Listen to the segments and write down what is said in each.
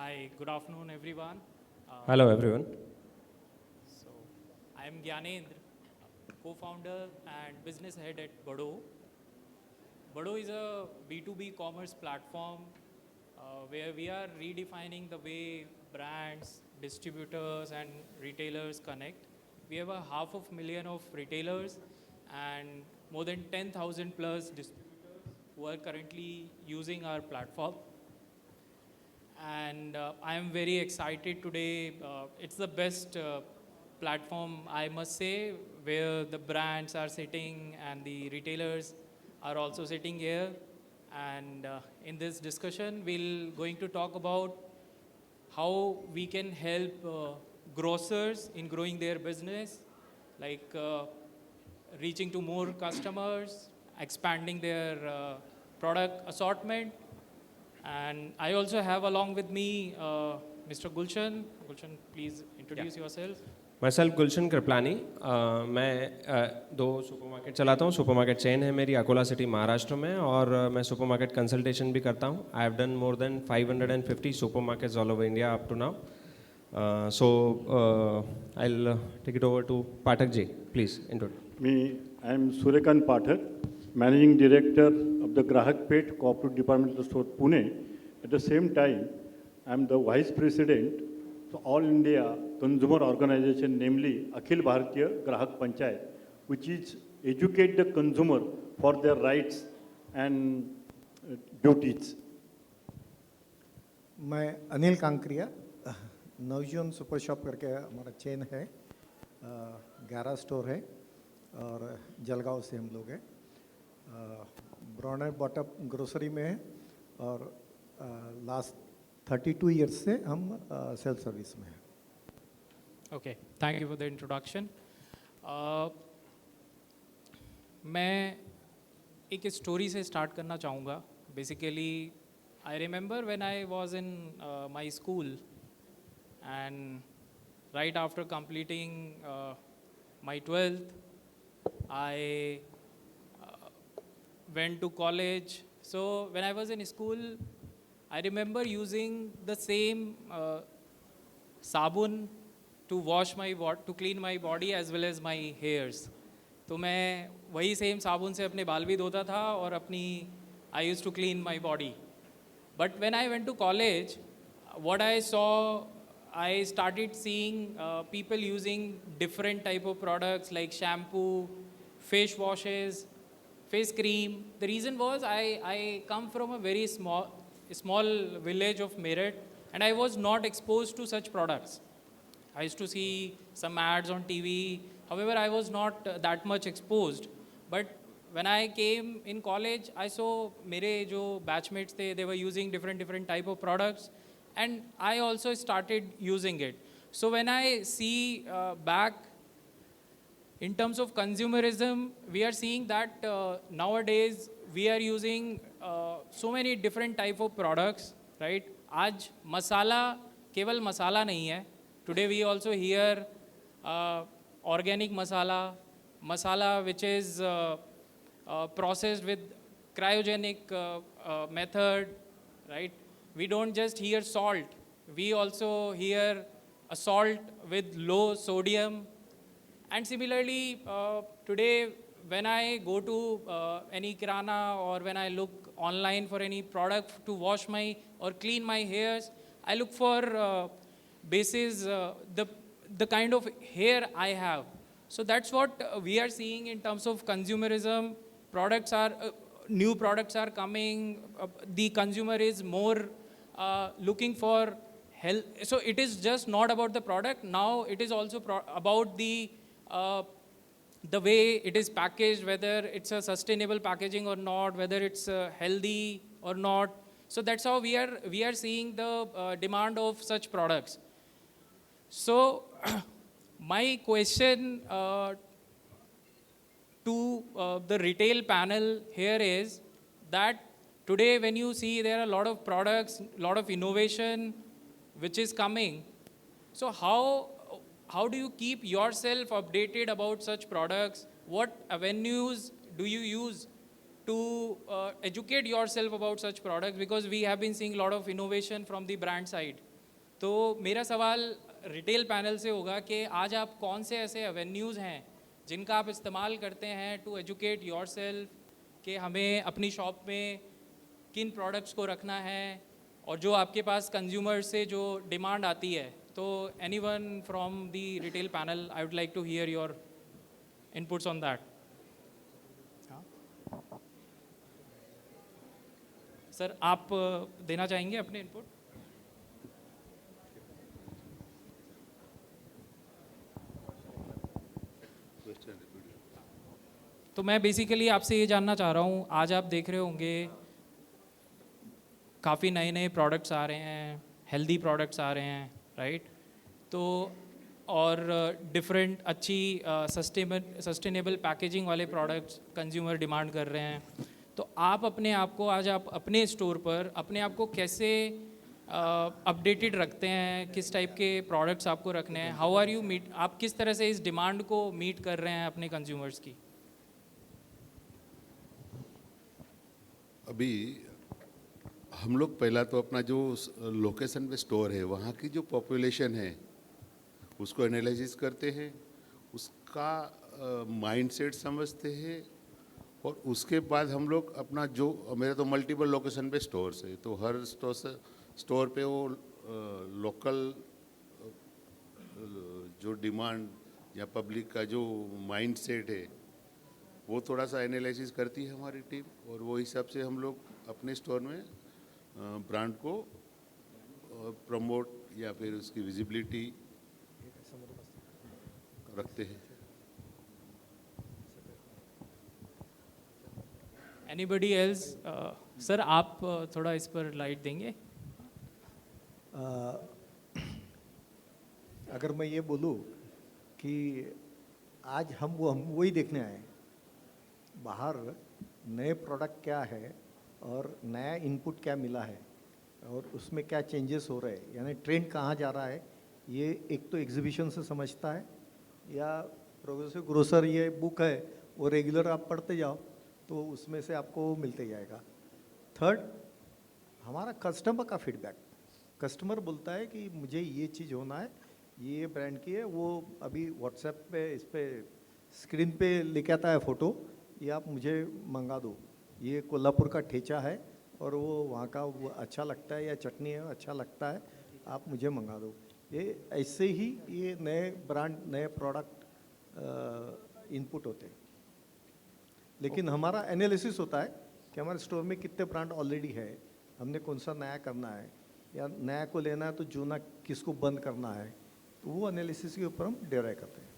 Hi, good afternoon, everyone. Hello, everyone. So, I am Gyanendra, co-founder and business head at Bado. Bado is a B2B commerce platform where we are redefining the way brands, distributors, and retailers connect. We have a half of million of retailers and more than 10,000 plus distributors who are currently using our platform. And I am very excited today. It's the best platform, I must say, where the brands are sitting and the retailers are also sitting here. And in this discussion, we'll going to talk about how we can help grocers in growing their business, like reaching to more customers, expanding their product assortment, and I also have along with me Mr. Gulshan. Gulshan, please Yeah. introduce yourself. Myself गुलशन कृपलानी मैं दो supermarket चलाता हूँ. Supermarket chain है मेरी Akola city Maharashtra में, और मैं supermarket consultation भी करता हूँ. I have done more than 550 supermarkets all over India up to now. So I'll take it over to Pathak ji. Please introduce. I am Suryakant Pathak, Managing Director of the Grahak Pet Cooperative Departmental Store, Pune. At the same time, I am the Vice President of All India Consumer Organization, namely Akhil Bharatiya Grahak Panchayat, which is educate the consumer for their rights and duties. मैं अनिल कांकरिया, नवजीवन super shop करके हमारा chain है, 11 store है और जलगांव से हम लोग हैं. ब्रॉन्ड बॉटअप ग्रोसरी में है और लास्ट 32 ईयर्स से हम सेल्फ सर्विस में हैं. Okay, thank you for the introduction. मैं एक स्टोरी से स्टार्ट करना चाहूँगा. Basically I remember when I was in my school, and right after completing my 12th, I went to college. So when I was in school, I remember using the same sabun to wash my to clean my body as well as my hairs. तो मैं वही same साबुन से अपने बाल भी धोता था और अपनी I used to clean my body. But when I went to college, what I saw, I started seeing people using different type of products like shampoo, face washes, face cream. The reason was I come from a very small village of Meerut, and I was not exposed to such products. I used to see some ads on TV. However, I was not that much exposed. But when I came in college, I saw मेरे जो batchmates थे, they were using different type of products. And I also started using it. So when I see back in terms of consumerism, we are seeing that nowadays we are using so many different type of products, right? आज मसाला केवल मसाला नहीं है. Today we also hear organic masala which is processed with cryogenic method, right? We don't just hear salt, we also hear a salt with low sodium. And similarly, today when I go to any kirana or when I look online for any product to wash my or clean my hairs, I look for basis the kind of hair I have. So that's what we are seeing in terms of consumerism. Products are new products are coming. The consumer is more looking for health. So it is just not about the product. Now it is also about the way it is packaged, whether it's a sustainable packaging or not, whether it's healthy or not. So that's how we are seeing the demand of such products. So my question to the retail panel here is that today when you see there are a lot of products, a lot of innovation which is coming, so how do you keep yourself updated about such products? What avenues do you use to educate yourself about such products? Because we have been seeing a lot of innovation from the brand side. तो मेरा सवाल retail panel से होगा कि आज आप कौन से ऐसे एवेन्यूज़ हैं जिनका आप इस्तेमाल करते हैं टू एजुकेट योरसेल्फ कि हमें अपनी शॉप में किन प्रोडक्ट्स को रखना है, और जो आपके पास कंज्यूमर से जो डिमांड आती है। तो anyone from the retail panel, I would like to hear your inputs on that. Sir, आप देना चाहेंगे अपने इनपुट? तो मैं बेसिकली आपसे ये जानना चाह रहा हूँ, आज आप देख रहे होंगे काफ़ी नए नए प्रोडक्ट्स आ रहे हैं, हेल्दी प्रोडक्ट्स आ रहे हैं, राइट? तो और डिफरेंट अच्छी सस्टेनेबल पैकेजिंग वाले प्रोडक्ट्स कंज्यूमर डिमांड कर रहे हैं। तो आप अपने आप को, आज आप अपने स्टोर पर अपने आप को कैसे अपडेटेड रखते हैं? किस टाइप के प्रोडक्ट्स आपको रखने हैं? हाउ आर यू मीट, आप किस तरह से इस डिमांड को मीट कर रहे हैं अपने कंज्यूमर्स की? अभी हम लोग पहला तो अपना जो लोकेशन पे स्टोर है वहाँ की जो पॉपुलेशन है उसको एनालिसिस करते हैं, उसका माइंडसेट समझते हैं, और उसके बाद हम लोग अपना जो, मेरा तो मल्टीपल लोकेशन पे स्टोर्स है, तो हर स्टोर पे वो लोकल जो डिमांड या पब्लिक का जो माइंडसेट है वो थोड़ा सा एनालिसिस करती है हमारी टीम, और वो हिसाब से हम लोग अपने स्टोर में ब्रांड को प्रमोट या फिर उसकी विजिबिलिटी रखते हैं। Anybody else? सर, आप थोड़ा इस पर लाइट देंगे? अगर मैं ये बोलूँ कि आज हम वही देखने आए, बाहर नए प्रोडक्ट क्या है और नया इनपुट क्या मिला है और उसमें क्या चेंजेस हो रहे हैं, यानी ट्रेंड कहाँ जा रहा है, ये एक तो एग्जीबिशन से समझता है, या प्रोग्रेसिव ग्रोसर ये बुक है वो रेगुलर आप पढ़ते जाओ तो उसमें से आपको मिलते जाएगा। थर्ड, हमारा कस्टमर का फीडबैक। कस्टमर बोलता है कि मुझे ये चीज़ होना है, ये ब्रांड की है, वो अभी व्हाट्सएप पे इस पे स्क्रीन पे लेके आता है फ़ोटो, ये आप मुझे मंगा दो, ये कोल्हापुर का ठेचा है और वो वहाँ का वो अच्छा लगता है, या चटनी है अच्छा लगता है, आप मुझे मंगा दो। ये ऐसे ही ये नए ब्रांड, नए प्रोडक्ट इनपुट होते हैं। लेकिन हमारा एनालिसिस होता है कि हमारे स्टोर में कितने ब्रांड ऑलरेडी है, हमने कौन सा नया करना है, या नया को लेना है तो जूना किसको बंद करना है, तो वो एनालिसिस के ऊपर हम डिराइव करते हैं।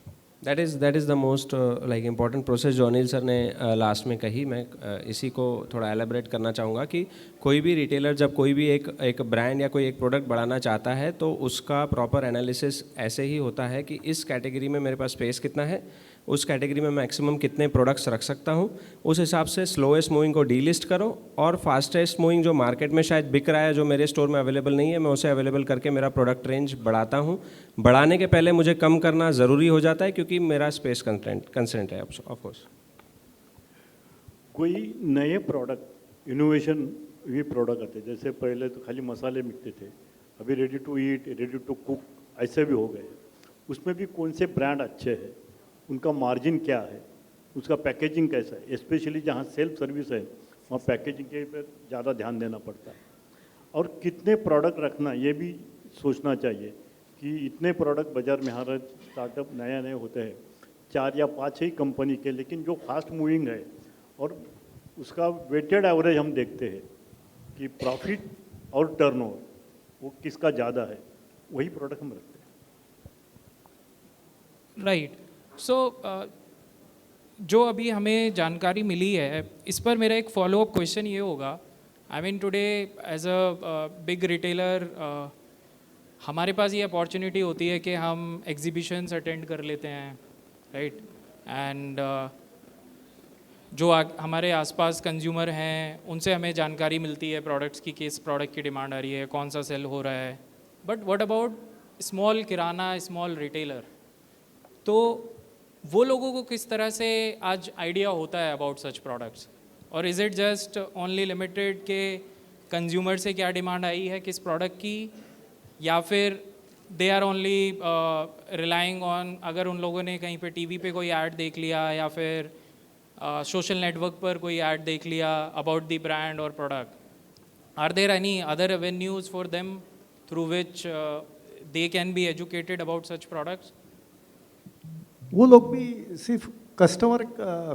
That is the most like important process जो अनिल सर ने लास्ट में कही। मैं इसी को थोड़ा एलेबरेट करना चाहूँगा कि कोई भी रिटेलर जब कोई भी एक ब्रांड या कोई एक प्रोडक्ट बढ़ाना चाहता है तो उसका प्रॉपर एनालिसिस ऐसे ही होता है कि इस कैटेगरी में मेरे पास स्पेस कितना है, उस कैटेगरी में मैक्सिमम कितने प्रोडक्ट्स रख सकता हूँ, उस हिसाब से स्लोएस्ट मूविंग को डीलिस्ट करो, और फास्टेस्ट मूविंग जो मार्केट में शायद बिक रहा है, जो मेरे स्टोर में अवेलेबल नहीं है, मैं उसे अवेलेबल करके मेरा प्रोडक्ट रेंज बढ़ाता हूँ। बढ़ाने के पहले मुझे कम करना ज़रूरी हो जाता है क्योंकि मेरा स्पेस कंस्ट्रेंट है ऑफ कोर्स। कोई नए प्रोडक्ट, इनोवेशन भी प्रोडक्ट आते, जैसे पहले तो खाली मसाले मिलते थे, अभी ready to eat, ready to cook ऐसे भी हो गए। उसमें भी कौन से ब्रांड अच्छे हैं, उनका मार्जिन क्या है, उसका पैकेजिंग कैसा है, स्पेशली जहाँ सेल्फ सर्विस है वहाँ पैकेजिंग के पर ज़्यादा ध्यान देना पड़ता है। और कितने प्रोडक्ट रखना ये भी सोचना चाहिए कि इतने प्रोडक्ट बाज़ार में हर स्टार्टअप नया नए होते हैं, 4 या 5 ही कंपनी के, लेकिन जो फास्ट मूविंग है और उसका वेटेड एवरेज हम देखते हैं कि प्रॉफिट और टर्नओवर वो किसका ज़्यादा है, वही प्रोडक्ट हम रखते हैं। राइट। सो जो अभी हमें जानकारी मिली है, इस पर मेरा एक फॉलोअप क्वेश्चन ये होगा, I mean today as a big retailer हमारे पास ये अपॉर्चुनिटी होती है कि हम एग्जीबिशंस अटेंड कर लेते हैं, राइट? एंड जो हमारे आसपास कंज्यूमर हैं उनसे हमें जानकारी मिलती है प्रोडक्ट्स की, किस प्रोडक्ट की डिमांड आ रही है, कौन सा सेल हो रहा है। But what about small kirana, small retailer? तो वो लोगों को किस तरह से आज आइडिया होता है अबाउट सच प्रोडक्ट्स? और is it just only limited के कंज्यूमर से क्या डिमांड आई है किस प्रोडक्ट की, या फिर they are only relying on, अगर उन लोगों ने कहीं पे टीवी पे कोई ऐड देख लिया या फिर सोशल नेटवर्क पर कोई ऐड देख लिया अबाउट द ब्रांड और product, are there any other avenues for them through which they can be educated about such products? वो लोग भी सिर्फ कस्टमर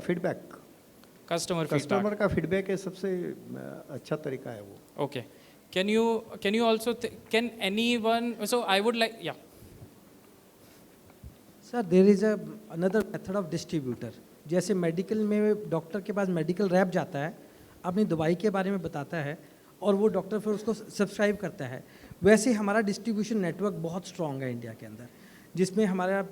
फीडबैक, कस्टमर कस्टमर का फीडबैक है सबसे अच्छा तरीका है वो. Okay. Can you also can anyone, so I would like, yeah. Sir there is another method of distributor. जैसे मेडिकल में डॉक्टर के पास मेडिकल रैप जाता है, अपनी दवाई के बारे में बताता है और वो डॉक्टर फिर उसको सब्सक्राइब करता है, वैसे हमारा डिस्ट्रीब्यूशन नेटवर्क बहुत स्ट्रॉन्ग है इंडिया के अंदर, जिसमें हमारा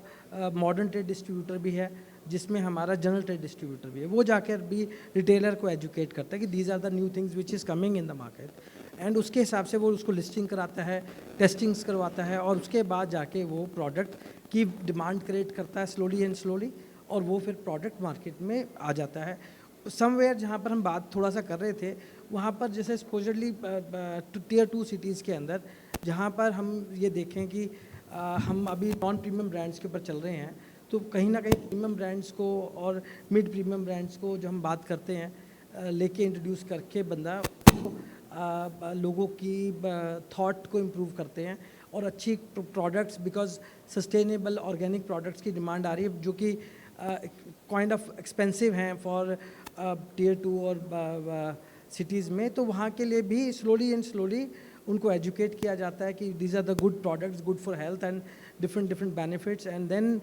मॉडर्न ट्रेड डिस्ट्रीब्यूटर भी है, जिसमें हमारा जनरल ट्रेड डिस्ट्रीब्यूटर भी है. वो जाकर भी रिटेलर को एजुकेट करता है कि these are the new things which is coming in the market, and उसके हिसाब से वो उसको लिस्टिंग कराता है, टेस्टिंग्स करवाता है, और उसके बाद जाके वो प्रोडक्ट की डिमांड क्रिएट करता है स्लोली एंड स्लोली, और वो फिर प्रोडक्ट मार्केट में आ जाता है. समवेयर जहाँ पर हम बात थोड़ा सा कर रहे थे, वहाँ पर जैसे स्पोजरली टियर 2 सिटीज़ के अंदर जहाँ पर हम ये देखें कि हम अभी नॉन प्रीमियम ब्रांड्स के ऊपर चल रहे हैं, तो कहीं ना कहीं प्रीमियम ब्रांड्स को और मिड प्रीमियम ब्रांड्स को जो हम बात करते हैं लेके इंट्रोड्यूस करके बंदा लोगों की थॉट को इम्प्रूव करते हैं, और अच्छी products, because sustainable organic products की डिमांड आ रही है जो कि काइंड ऑफ एक्सपेंसिव हैं फॉर टियर 2 और सिटीज़ में. तो वहाँ के लिए भी स्लोली एंड स्लोली उनको एजुकेट किया जाता है कि these are the good products, good for health and different benefits, and then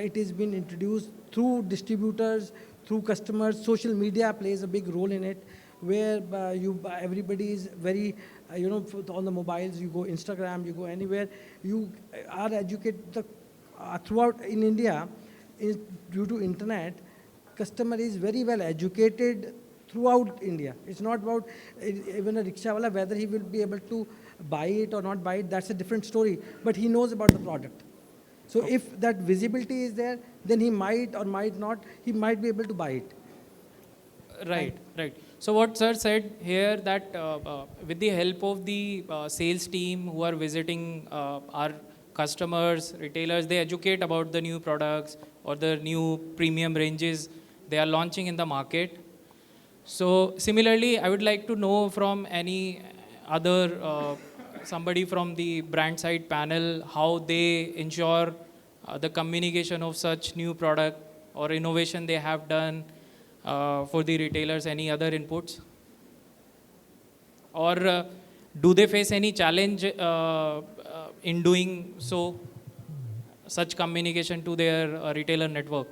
it is been introduced through distributors, through customers. Social media plays a big role in it, where everybody is very on the mobiles. You go Instagram, you go anywhere, you are educated throughout in India. Due to internet, customer is very well educated throughout India. It's not about even a rickshaw wala whether he will be able to buy it or not buy it. That's a different story, but he knows about the product. So if that visibility is there, then he might or might not, he might be able to buy it. Right. So what sir said here, that with the help of the sales team who are visiting our customers, retailers, they educate about the new products or the new premium ranges they are launching in the market. So similarly, I would like to know from any other somebody from the brand side panel how they ensure the communication of such new product or innovation they have done for the retailers. Any other inputs? Or do they face any challenge in doing so, such communication to their retailer network?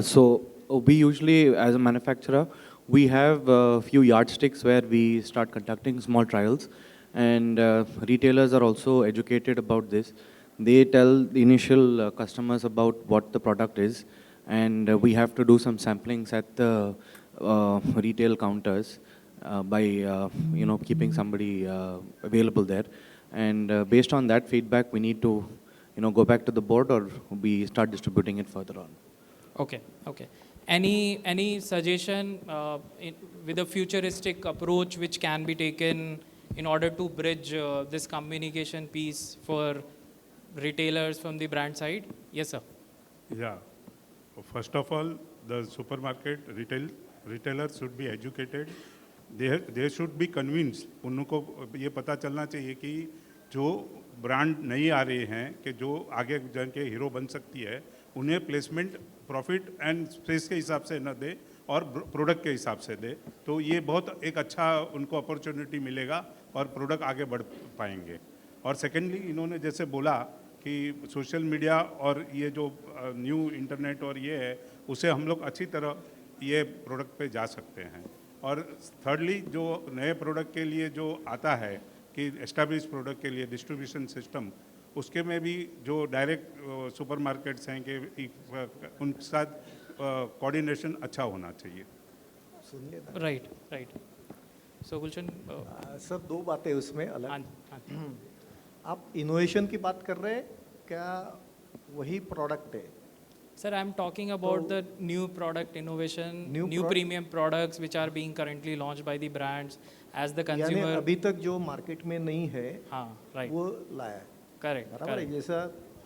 So we usually, as a manufacturer, we have a few yardsticks where we start conducting small trials, and retailers are also educated about this. They tell the initial customers about what the product is, and we have to do some samplings at the retail counters by keeping somebody available there, and based on that feedback, we need to go back to the board, or we start distributing it further on. Okay. Any suggestion with a futuristic approach which can be taken in order to bridge this communication piece for retailers from the brand side? Yes, sir. Yeah. First of all, the supermarket retailers should be educated. They should be convinced. उनको ये पता चलना चाहिए कि जो brand नहीं आ रहे हैं कि जो आगे जाके हीरो बन सकती है, उन्हें प्लेसमेंट प्रॉफिट एंड स्पेस के हिसाब से न दे और प्रोडक्ट के हिसाब से दे, तो ये बहुत एक अच्छा उनको अपॉर्चुनिटी मिलेगा और प्रोडक्ट आगे बढ़ पाएंगे. और सेकेंडली, इन्होंने जैसे बोला कि सोशल मीडिया और ये जो न्यू इंटरनेट और ये है, उसे हम लोग अच्छी तरह ये प्रोडक्ट पे जा सकते हैं. और थर्डली, जो नए प्रोडक्ट के लिए जो आता है कि एस्टैब्लिश प्रोडक्ट के लिए डिस्ट्रीब्यूशन सिस्टम, उसके में भी जो डायरेक्ट सुपरमार्केट्स हैं कि उनके साथ कोऑर्डिनेशन अच्छा होना चाहिए. सुनिए राइट. सो गुलशन सर, दो बातें उसमें अलग. हाँ. आप इनोवेशन की बात कर रहे हैं, क्या वही प्रोडक्ट है? Sir, I'm talking about the new product innovation, New new pro- premium products which are being currently launched by the brands as the यानी consumer. अभी तक जो मार्केट में नहीं है हाँ, right, वो लाया है, correct, बराबर है? correct. जैसा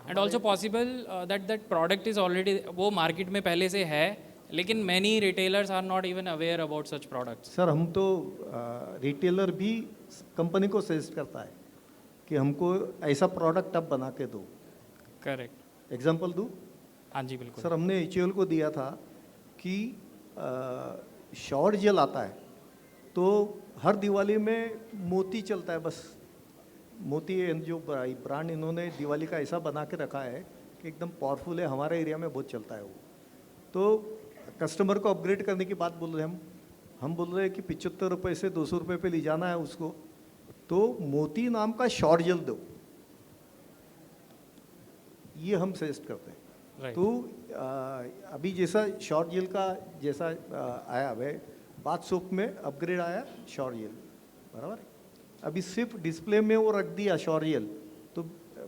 And also possible that that product is already वो market में पहले से है, लेकिन many retailers are not even aware about such products. Sir हम तो रिटेलर भी कंपनी को सजेस्ट करता है कि हमको ऐसा प्रोडक्ट आप बना के दो। Correct. एग्जांपल दूँ? हाँ जी बिल्कुल. सर हमने एचयूएल को दिया था कि शॉर्ट जेल आता है तो हर दिवाली में मोती चलता है, बस मोती जो ब्रांड इन्होंने दिवाली का ऐसा बना के रखा है कि एकदम पावरफुल है, हमारे एरिया में बहुत चलता है वो। तो कस्टमर को अपग्रेड करने की बात बोल रहे हैं हम बोल रहे हैं कि 75 रुपये से 200 रुपये पे ले जाना है उसको, तो मोती नाम का शॉर्ट जेल दो, ये हम सजेस्ट करते हैं। Right. तो अभी जैसा शॉर्ट जेल का जैसा आया है, बाथ सोप में अपग्रेड आया शॉर्ट जेल, बराबर। अभी सिर्फ डिस्प्ले में वो रख दिया शॉर्ट जेल, तो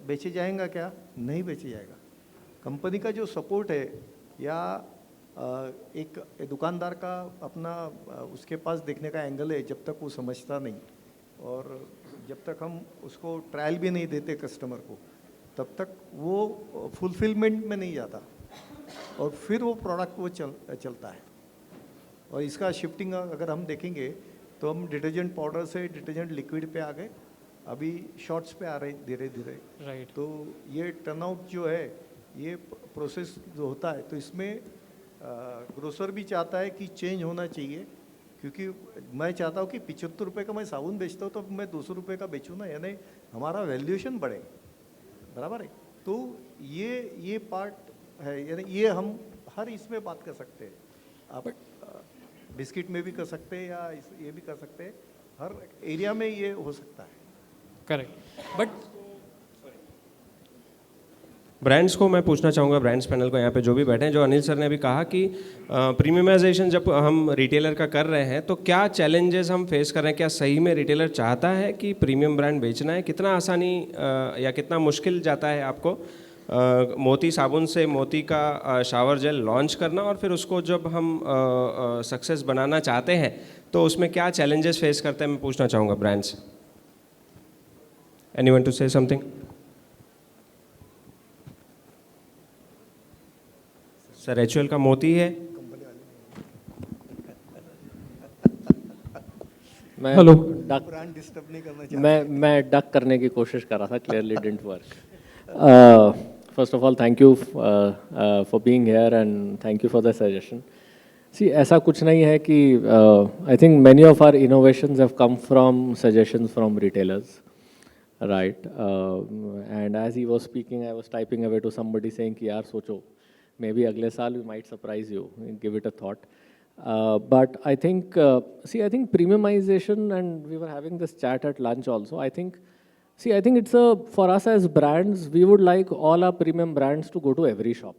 बेचे जाएगा क्या? नहीं बेचे जाएगा। कंपनी का जो सपोर्ट है या एक दुकानदार का अपना उसके पास देखने का एंगल है, जब तक वो समझता नहीं और जब तक हम उसको ट्रायल भी नहीं देते कस्टमर को, तब तक वो फुलफिलमेंट में नहीं जाता और फिर वो प्रोडक्ट वो चलता है। और इसका शिफ्टिंग अगर हम देखेंगे तो हम डिटर्जेंट पाउडर से डिटर्जेंट लिक्विड पे आ गए, अभी शॉर्ट्स पे आ रहे धीरे धीरे। Right. तो ये टर्नआउट जो है, ये प्रोसेस जो होता है, तो इसमें ग्रोसर भी चाहता है कि चेंज होना चाहिए, क्योंकि मैं चाहता हूँ कि 75 रुपये का मैं साबुन बेचता हूँ तो मैं 200 रुपये का बेचूँ ना, यानी हमारा वैल्यूएशन बढ़े, बराबर है। तो ये पार्ट है, यानी ये हम हर इसमें बात कर सकते हैं। आप बिस्किट में भी कर सकते हैं या ये भी कर सकते हैं, हर एरिया में ये हो सकता है। Correct. But ब्रांड्स को मैं पूछना चाहूँगा, ब्रांड्स पैनल को यहाँ पे जो भी बैठे हैं, जो अनिल सर ने भी कहा कि प्रीमियमाइजेशन जब हम रिटेलर का कर रहे हैं तो क्या चैलेंजेस हम फेस कर रहे हैं? क्या सही में रिटेलर चाहता है कि प्रीमियम ब्रांड बेचना है? कितना आसानी या कितना मुश्किल जाता है आपको मोती साबुन से मोती का शावर जेल लॉन्च करना, और फिर उसको जब हम सक्सेस बनाना चाहते हैं तो उसमें क्या चैलेंजेस फेस करते हैं? मैं पूछना चाहूँगा brands. Anyone to say something? Sir HUL का मोती है। मैं हेलो। डक ब्रांड डिस्टर्ब नहीं करना चाहिए। मैं डक करने की कोशिश कर रहा था, clearly didn't work. First of all thank you for being here and thank you for the suggestion. See ऐसा कुछ नहीं है कि I think many of our innovations have come from suggestions from retailers, right? And as he was speaking I was typing away to somebody saying कि यार सोचो, maybe अगले साल we might surprise you, give it a thought. But I think, I think premiumization, and we were having this chat at lunch also. I think it's for us as brands, we would like all our premium brands to go to every shop.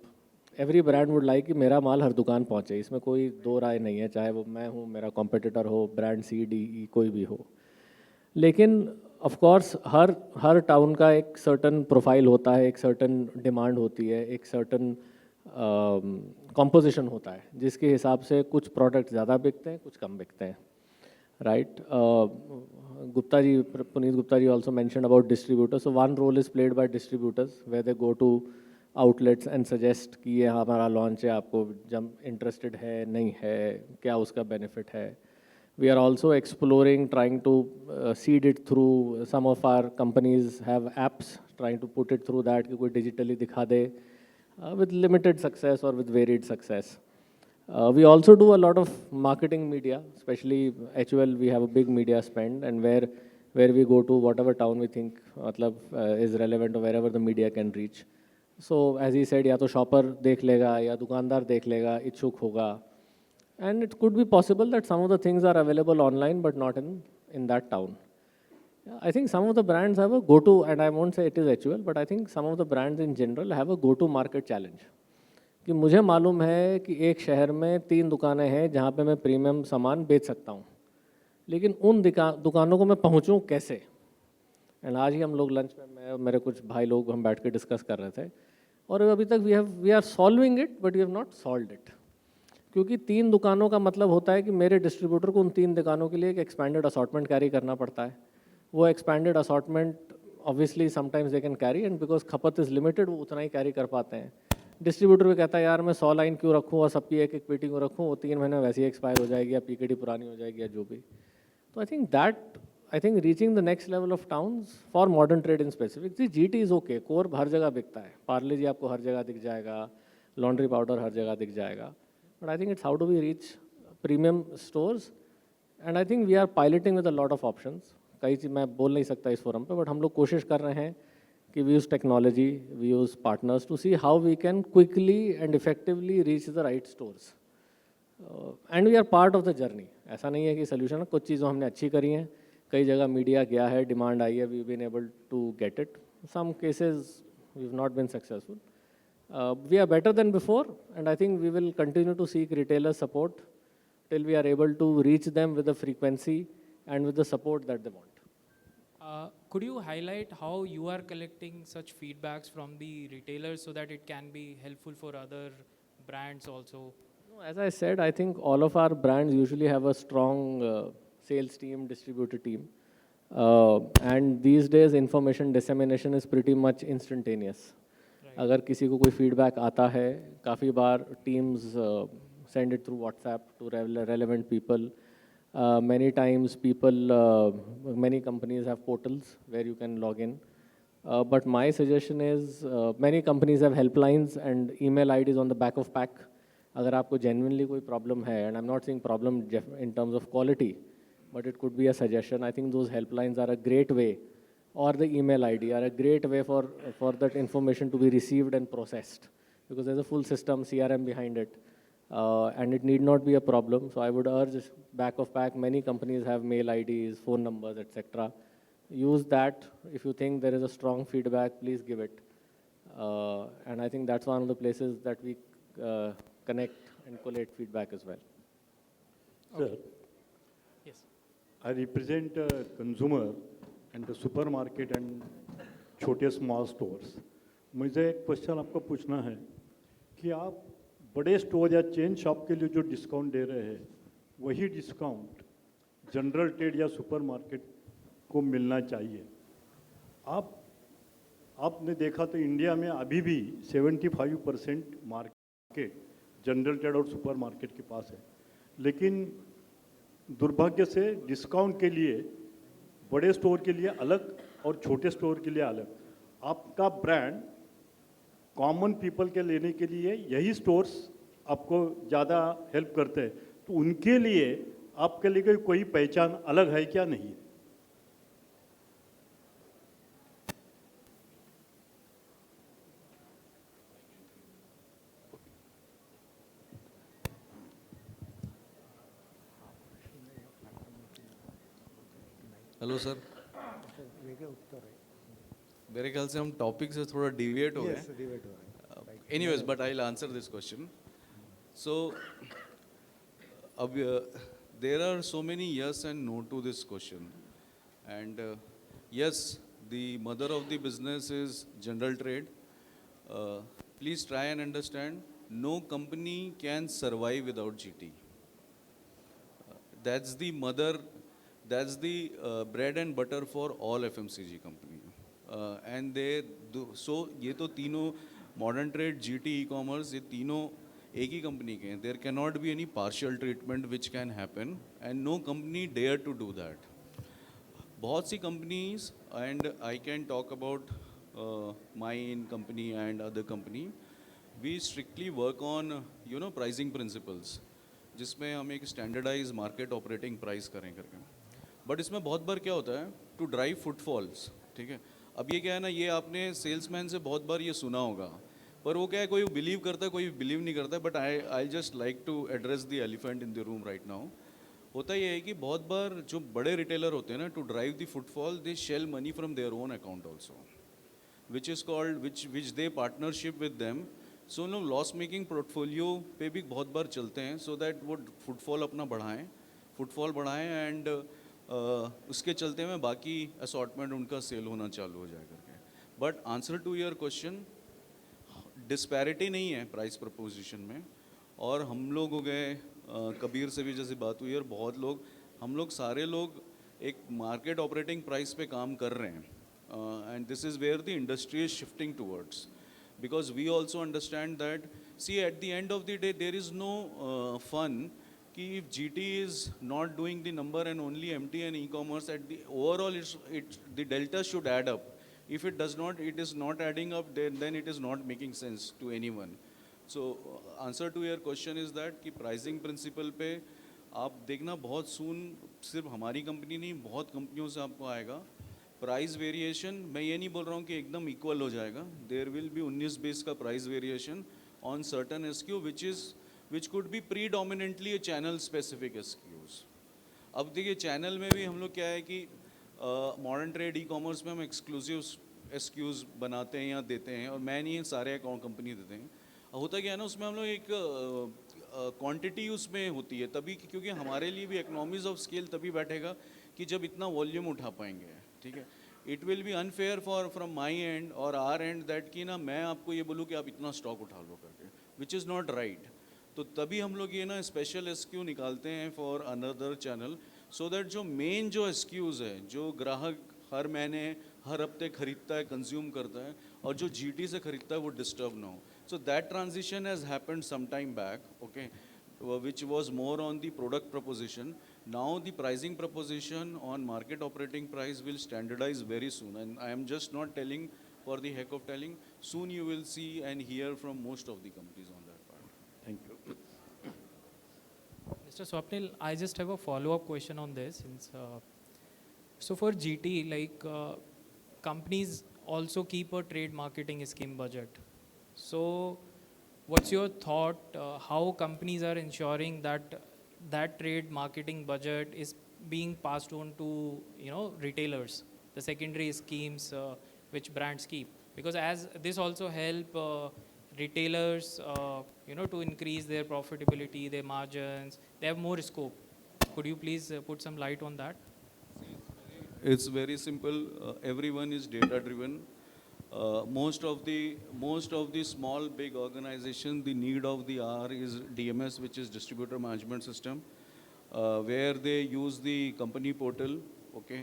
Every brand would like कि मेरा माल हर दुकान पहुँचे, इसमें कोई दो राय नहीं है, चाहे वो मैं हूँ, मेरा कॉम्पिटिटर हो, ब्रांड C, D, E कोई भी हो। लेकिन ऑफ कोर्स हर टाउन का एक सर्टन प्रोफाइल होता है, एक सर्टन डिमांड होती है, एक सर्टन कॉम्पोजिशन होता है, जिसके हिसाब से कुछ प्रोडक्ट ज़्यादा बिकते हैं, कुछ कम बिकते हैं, right? Gupta ji, Puneet Gupta ji also mentioned about distributors. So one role is played by distributors where they go to outlets and suggest कि ये हमारा लॉन्च है, आपको जब इंटरेस्टेड है नहीं है, क्या उसका बेनिफिट है। We are also exploring, trying to seed it through, some of our companies have apps, trying to put it through that कि कोई digitally दिखा दे, with limited success or with varied success. We also do a lot of marketing media, especially HUL, we have a big media spend, and where we go to whatever town we think is relevant or wherever the media can reach. So as he said, या तो shopper देख लेगा या दुकानदार देख लेगा, इच्छुक होगा, and it could be possible that some of the things are available online but not in that town. I think some of the brands have a go-to, and I won't say it is HUL, but I think some of the brands in general have a go-to market challenge. कि मुझे मालूम है कि एक शहर में 3 दुकानें हैं जहाँ पे मैं प्रीमियम सामान बेच सकता हूँ, लेकिन उन दुकानों को मैं पहुँचूँ कैसे? एंड आज ही हम लोग लंच में, मैं और मेरे कुछ भाई लोग हम बैठ के डिस्कस कर रहे थे। और अभी तक we are solving it but we have not solved it, क्योंकि 3 दुकानों का मतलब होता है कि मेरे डिस्ट्रीब्यूटर को उन 3 दुकानों के लिए एक एक्सपैंडेड असॉर्टमेंट कैरी करना पड़ता है। वो expanded assortment obviously sometimes they can carry, and because खपत इज़ लिमिटेड वो उतना ही कैरी कर पाते हैं। डिस्ट्रीब्यूटर भी कहता है यार मैं 100 लाइन क्यों रखूँ और सबकी एक एक पेटी क्यों रखूँ, वो 3 महीने में वैसे ही एक्सपायर हो जाएगी या पीकेडी पुरानी हो जाएगी या जो भी। तो I think reaching the next level of towns for modern trade in specific, G GT is okay, core हर जगह बिकता है, पार्ले जी आपको हर जगह दिख जाएगा, लॉन्ड्री पाउडर हर जगह दिख जाएगा, but I think it's how do we reach premium stores, and I think we are piloting with a lot of options. कई चीज़ मैं बोल नहीं सकता इस फोरम पे, बट हम लोग कोशिश कर रहे हैं कि we use technology, we use partners to see how we can quickly and effectively reach the right stores, and we are part of the journey. ऐसा नहीं है कि सोल्यूशन है, कुछ चीज़ों हमने अच्छी करी हैं, कई जगह मीडिया गया है, डिमांड आई है, we been able to get it, some cases we have not been successful. We are better than before, and I think we will continue to seek retailer support till we are able to reach them with the frequency and with the support that they want. Could you highlight how you are collecting such feedbacks from the retailers so that it can be helpful for other brands also? No, as I said, I think all of our brands usually have a strong sales team, distributor team, and these days information dissemination is pretty much instantaneous. अगर किसी को कोई feedback आता है, काफ़ी बार teams send it through WhatsApp to relevant people, many times people, many companies have portals where you can log in, but my suggestion is many companies have helplines and email IDs on the back of pack. अगर आपको genuinely कोई problem है, and I'm not saying problem in terms of quality, but it could be a suggestion, I think those helplines are a great way, or the email ID are a great way for that information to be received and processed, because there's a full system, CRM behind it, and it need not be a problem. So I would urge back of pack, many companies have mail IDs, phone numbers, etc. Use that. If you think there is a strong feedback, please give it. And I think that's one of the places that we connect and collate feedback as well. Sir, Yes. I represent consumer and the supermarket and छोटे small stores. मुझे एक question आपको पूछना है कि आप बड़े store या चेन शॉप के लिए जो डिस्काउंट दे रहे हैं, वही डिस्काउंट जनरल ट्रेड या सुपरमार्केट को मिलना चाहिए। आपने देखा तो इंडिया में अभी भी 75% मार्केट जनरल ट्रेड और सुपरमार्केट के पास है, लेकिन दुर्भाग्य से डिस्काउंट के लिए बड़े स्टोर के लिए अलग और छोटे स्टोर के लिए अलग। आपका ब्रांड कॉमन पीपल के लेने के लिए यही स्टोर्स आपको ज़्यादा हेल्प करते हैं, तो उनके लिए आपके लिए कोई पहचान अलग है क्या? नहीं। हेलो सर, मेरे ख्याल से हम टॉपिक से थोड़ा डिविएट हो गए। Anyways, but I will answer this question. So अब there are so many yes and no to this question, and yes, the mother of the business is general trade. Please try and understand, no company can survive without GT. That's the mother, that's the bread and butter for all FMCG company, and they do, so ये तो तीनों modern trade, GT, e-commerce, ये तीनों एक ही company के हैं। There cannot be any partial treatment which can happen, and no company dare to do that. बहुत सी companies, and I can talk about my company and other company, we strictly work on pricing principles, जिसमें हम एक standardized market operating price करें करके। But इसमें बहुत बार क्या होता है, टू ड्राइव फुटफॉल्स, ठीक है। अब ये क्या है ना, ये आपने सेल्समैन से बहुत बार ये सुना होगा, पर वो क्या है, कोई बिलीव करता है, कोई बिलीव नहीं करता है। But I just like to address the elephant in the room right now. होता ये है कि बहुत बार जो बड़े रिटेलर होते हैं ना, to drive the footfall, they shell money from their own account also, which is called which they partnership with them. So no loss making portfolio पे भी बहुत बार चलते हैं, सो दैट वो फुटफॉल अपना बढ़ाएं एंड उसके चलते में बाकी असॉर्टमेंट उनका सेल होना चालू हो जाए करके। But answer to your question, disparity नहीं है प्राइस प्रपोजिशन में। और हम लोग हो गए, कबीर से भी जैसे बात हुई, और बहुत लोग, हम लोग सारे लोग एक मार्केट ऑपरेटिंग प्राइस पे काम कर रहे हैं। And this is where the industry is shifting towards, because we also understand that, see, at the end of the day there is no fun ki if GT is not doing the number and only MT and e-commerce, at the overall the delta should add up. If it does not, it is not adding up, then it is not making sense to anyone. So answer to your question is that कि pricing principle पे आप देखना बहुत soon, सिर्फ हमारी company नहीं, बहुत कंपनियों से आपको आएगा प्राइस वेरिएशन। मैं ये नहीं बोल रहा हूँ कि एकदम इक्वल हो जाएगा, देयर विल बी 19 बेस का price variation on certain SQ which could be predominantly A channel specific SKUs. अब देखिए चैनल में भी हम लोग क्या है कि मॉडर्न ट्रेड ई कॉमर्स में हम एक्सक्लूसिव एसक्यूज बनाते हैं या देते हैं, और मैं नहीं, सारे अकाउंट कंपनी देते हैं। होता क्या है ना, उसमें हम लोग एक क्वांटिटी उसमें होती है तभी, क्योंकि हमारे लिए भी इकोनॉमीज ऑफ स्केल तभी बैठेगा कि जब इतना वॉल्यूम उठा पाएंगे, ठीक है। It will be unfair from my and और आर एंड दैट कि ना मैं आपको ये बोलूँ कि आप इतना स्टॉक उठा लो करके, विच इज़ नॉट राइट। तो तभी हम लोग ये ना स्पेशल एसक्यू निकालते हैं for another channel, so that जो मेन जो एसक्यूज़ है, जो ग्राहक हर महीने हर हफ्ते खरीदता है, कंज्यूम करता है, और जो GT से खरीदता है वो डिस्टर्ब ना हो। So that transition has happened some time back, okay, which was more on the product proposition. Now the pricing proposition on market operating price will standardize very soon, and I am just not telling for the heck of telling. Soon you will see and hear from most of the companies on that part. Thank you. Mr. Swapnil, I just have a follow-up question on this. So for GT, like companies also keep a trade marketing scheme budget. So what's your thought, how companies are ensuring that that trade marketing budget is being passed on to, you know, retailers, the secondary schemes which brands keep? Because as this also help retailers, you know, to increase their profitability, their margins, they have more scope. Could you please put some light on that? It's very simple. Everyone is data driven. Most of the small big organization, the need of the hour is DMS, which is distributor management system, where they use the company portal, okay,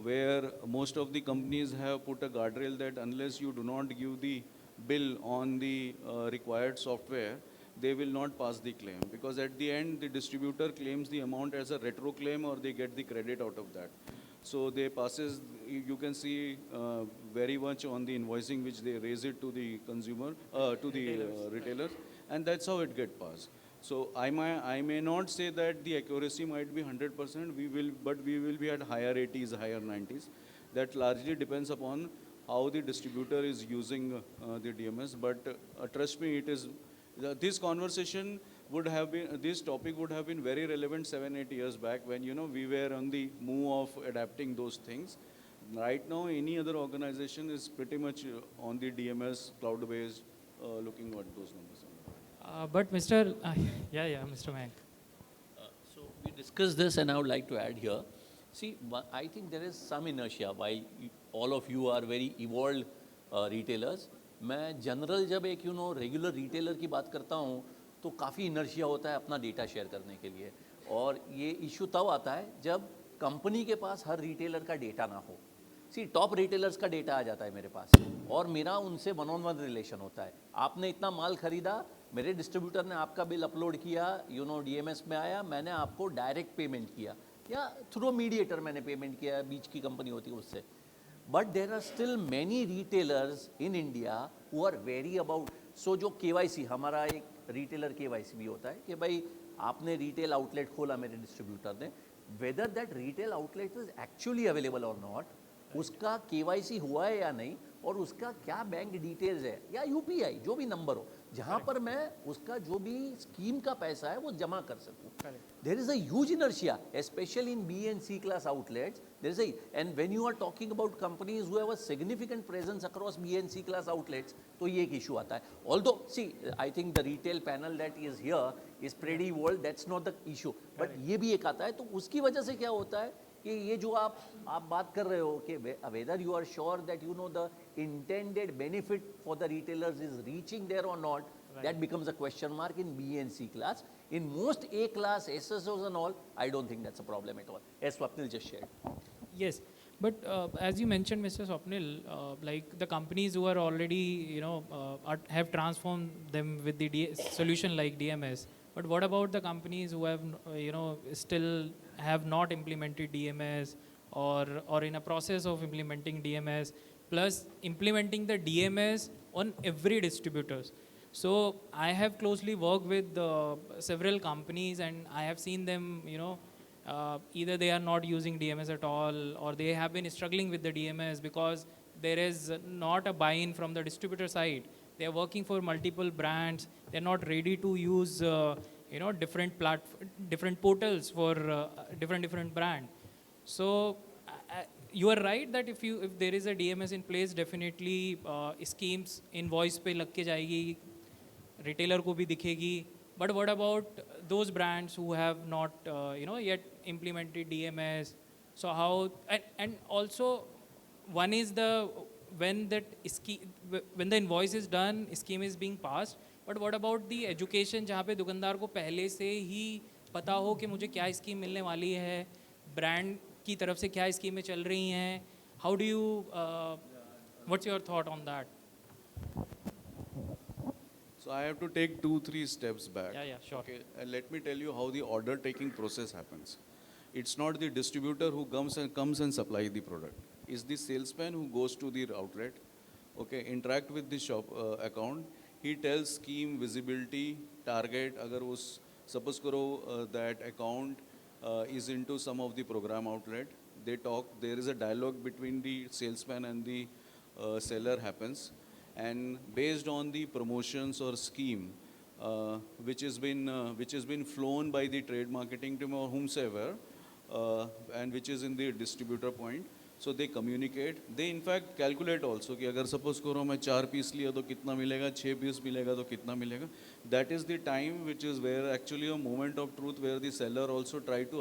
where most of the companies have put a guardrail that unless you do not give the bill on the required software, they will not pass the claim, because at the end the distributor claims the amount as a retro claim, or they get the credit out of that. So they passes, you can see very much on the invoicing which they raise it to the consumer, to the retailers, and that's how it get passed. So I may not say that the accuracy might be 100%, but we will be at higher 80s, higher 90s. That largely depends upon how the distributor is using the DMS, but trust me, it is, this conversation would have been, this topic would have been very relevant 7-8 years back when, you know, we were on the move of adapting those things. Right now, any other organization is pretty much on the DMS cloud-based, looking at those numbers. But Mr. Mr. Mayank. So we discussed this, and I would like to add here. See, I think there is some inertia. While all of you are very evolved retailers, मैं general जब एक regular retailer की बात करता हूँ तो काफ़ी inertia होता है अपना डेटा शेयर करने के लिए, और ये इशू तब आता है जब कंपनी के पास हर रिटेलर का डेटा ना हो। सी, टॉप रिटेलर्स का डेटा आ जाता है मेरे पास, और मेरा उनसे 1-on-1 रिलेशन होता है। आपने इतना माल खरीदा, मेरे डिस्ट्रीब्यूटर ने आपका बिल अपलोड किया, DMS में आया, मैंने आपको डायरेक्ट पेमेंट किया या थ्रू मीडिएटर मैंने पेमेंट किया, बीच की कंपनी होती है उससे। But there are still many retailers in India who are very about, so जो KYC, हमारा एक रिटेलर KYC भी होता है कि भाई आपने रिटेल आउटलेट खोला मेरे डिस्ट्रीब्यूटर ने, whether that retail outlet is actually available और नॉट, उसका KYC हुआ है या नहीं, और उसका क्या बैंक डिटेल्स है या UPI जो भी नंबर हो, जहाँ पर मैं उसका जो भी स्कीम का पैसा है वो जमा कर सकूँ। There is a huge inertia specially in B and C class outlets. There is a, and when you are talking about companies who have a significant presence across B and C class outlets, तो ये एक issue आता है. Although, see, I think the retail panel that is here is pretty old, that's not the issue. But ये भी एक आता है, तो उसकी वजह से क्या होता है, कि ये जो आप बात कर रहे हो कि whether you are sure that you know the intended benefit for the retailers is reaching there और not, that becomes a question mark in B and C class. In most A class SSOs and all, I don't think that's a problem at all, as Swapnil just shared. Yes, but as you mentioned, Mr. Swapnil, like the companies who are already, have transformed them with the solution like DMS. But what about the companies who have, still have not implemented DMS or in a process of implementing DMS, plus implementing the DMS on every distributors? So I have closely worked with several companies, and I have seen them, either they are not using DMS at all, or they have been struggling with the DMS because there is not a buy-in from the distributor side. They are working for multiple brands. They are not ready to use, different portals for different brand. So you are right that if there is a DMS in place, definitely schemes invoice पे लग के जाएगी, retailer को भी दिखेगी. But what about those brands who have not yet implemented DMS? So how, and also one is when the invoice is done, scheme is being passed. But what about the education, जहाँ पे दुकानदार को पहले से ही पता हो कि मुझे क्या स्कीम मिलने वाली है, ब्रांड की तरफ से क्या स्कीमें चल रही हैं? How do you, what's your thought on that? So I have to take 2-3 steps back. Yeah, sure. Okay, and let me tell you how the order taking process happens. It's not the distributor who comes and supply the product. It's the salesman who goes to the outlet, okay, interact with the shop account. He tells scheme, visibility, target. Agar us suppose karo that account is into some of the program outlet. They talk. There is a dialogue between the salesman and the seller happens. And based on the promotions or scheme which has been flown by the trade marketing team or whomsoever, and which is in the distributor point, so they communicate. They in fact calculate also कि अगर suppose करो मैं 4 piece लिया तो कितना मिलेगा, 6 piece मिलेगा तो कितना मिलेगा. That is the time which is where actually a moment of truth where the seller also try to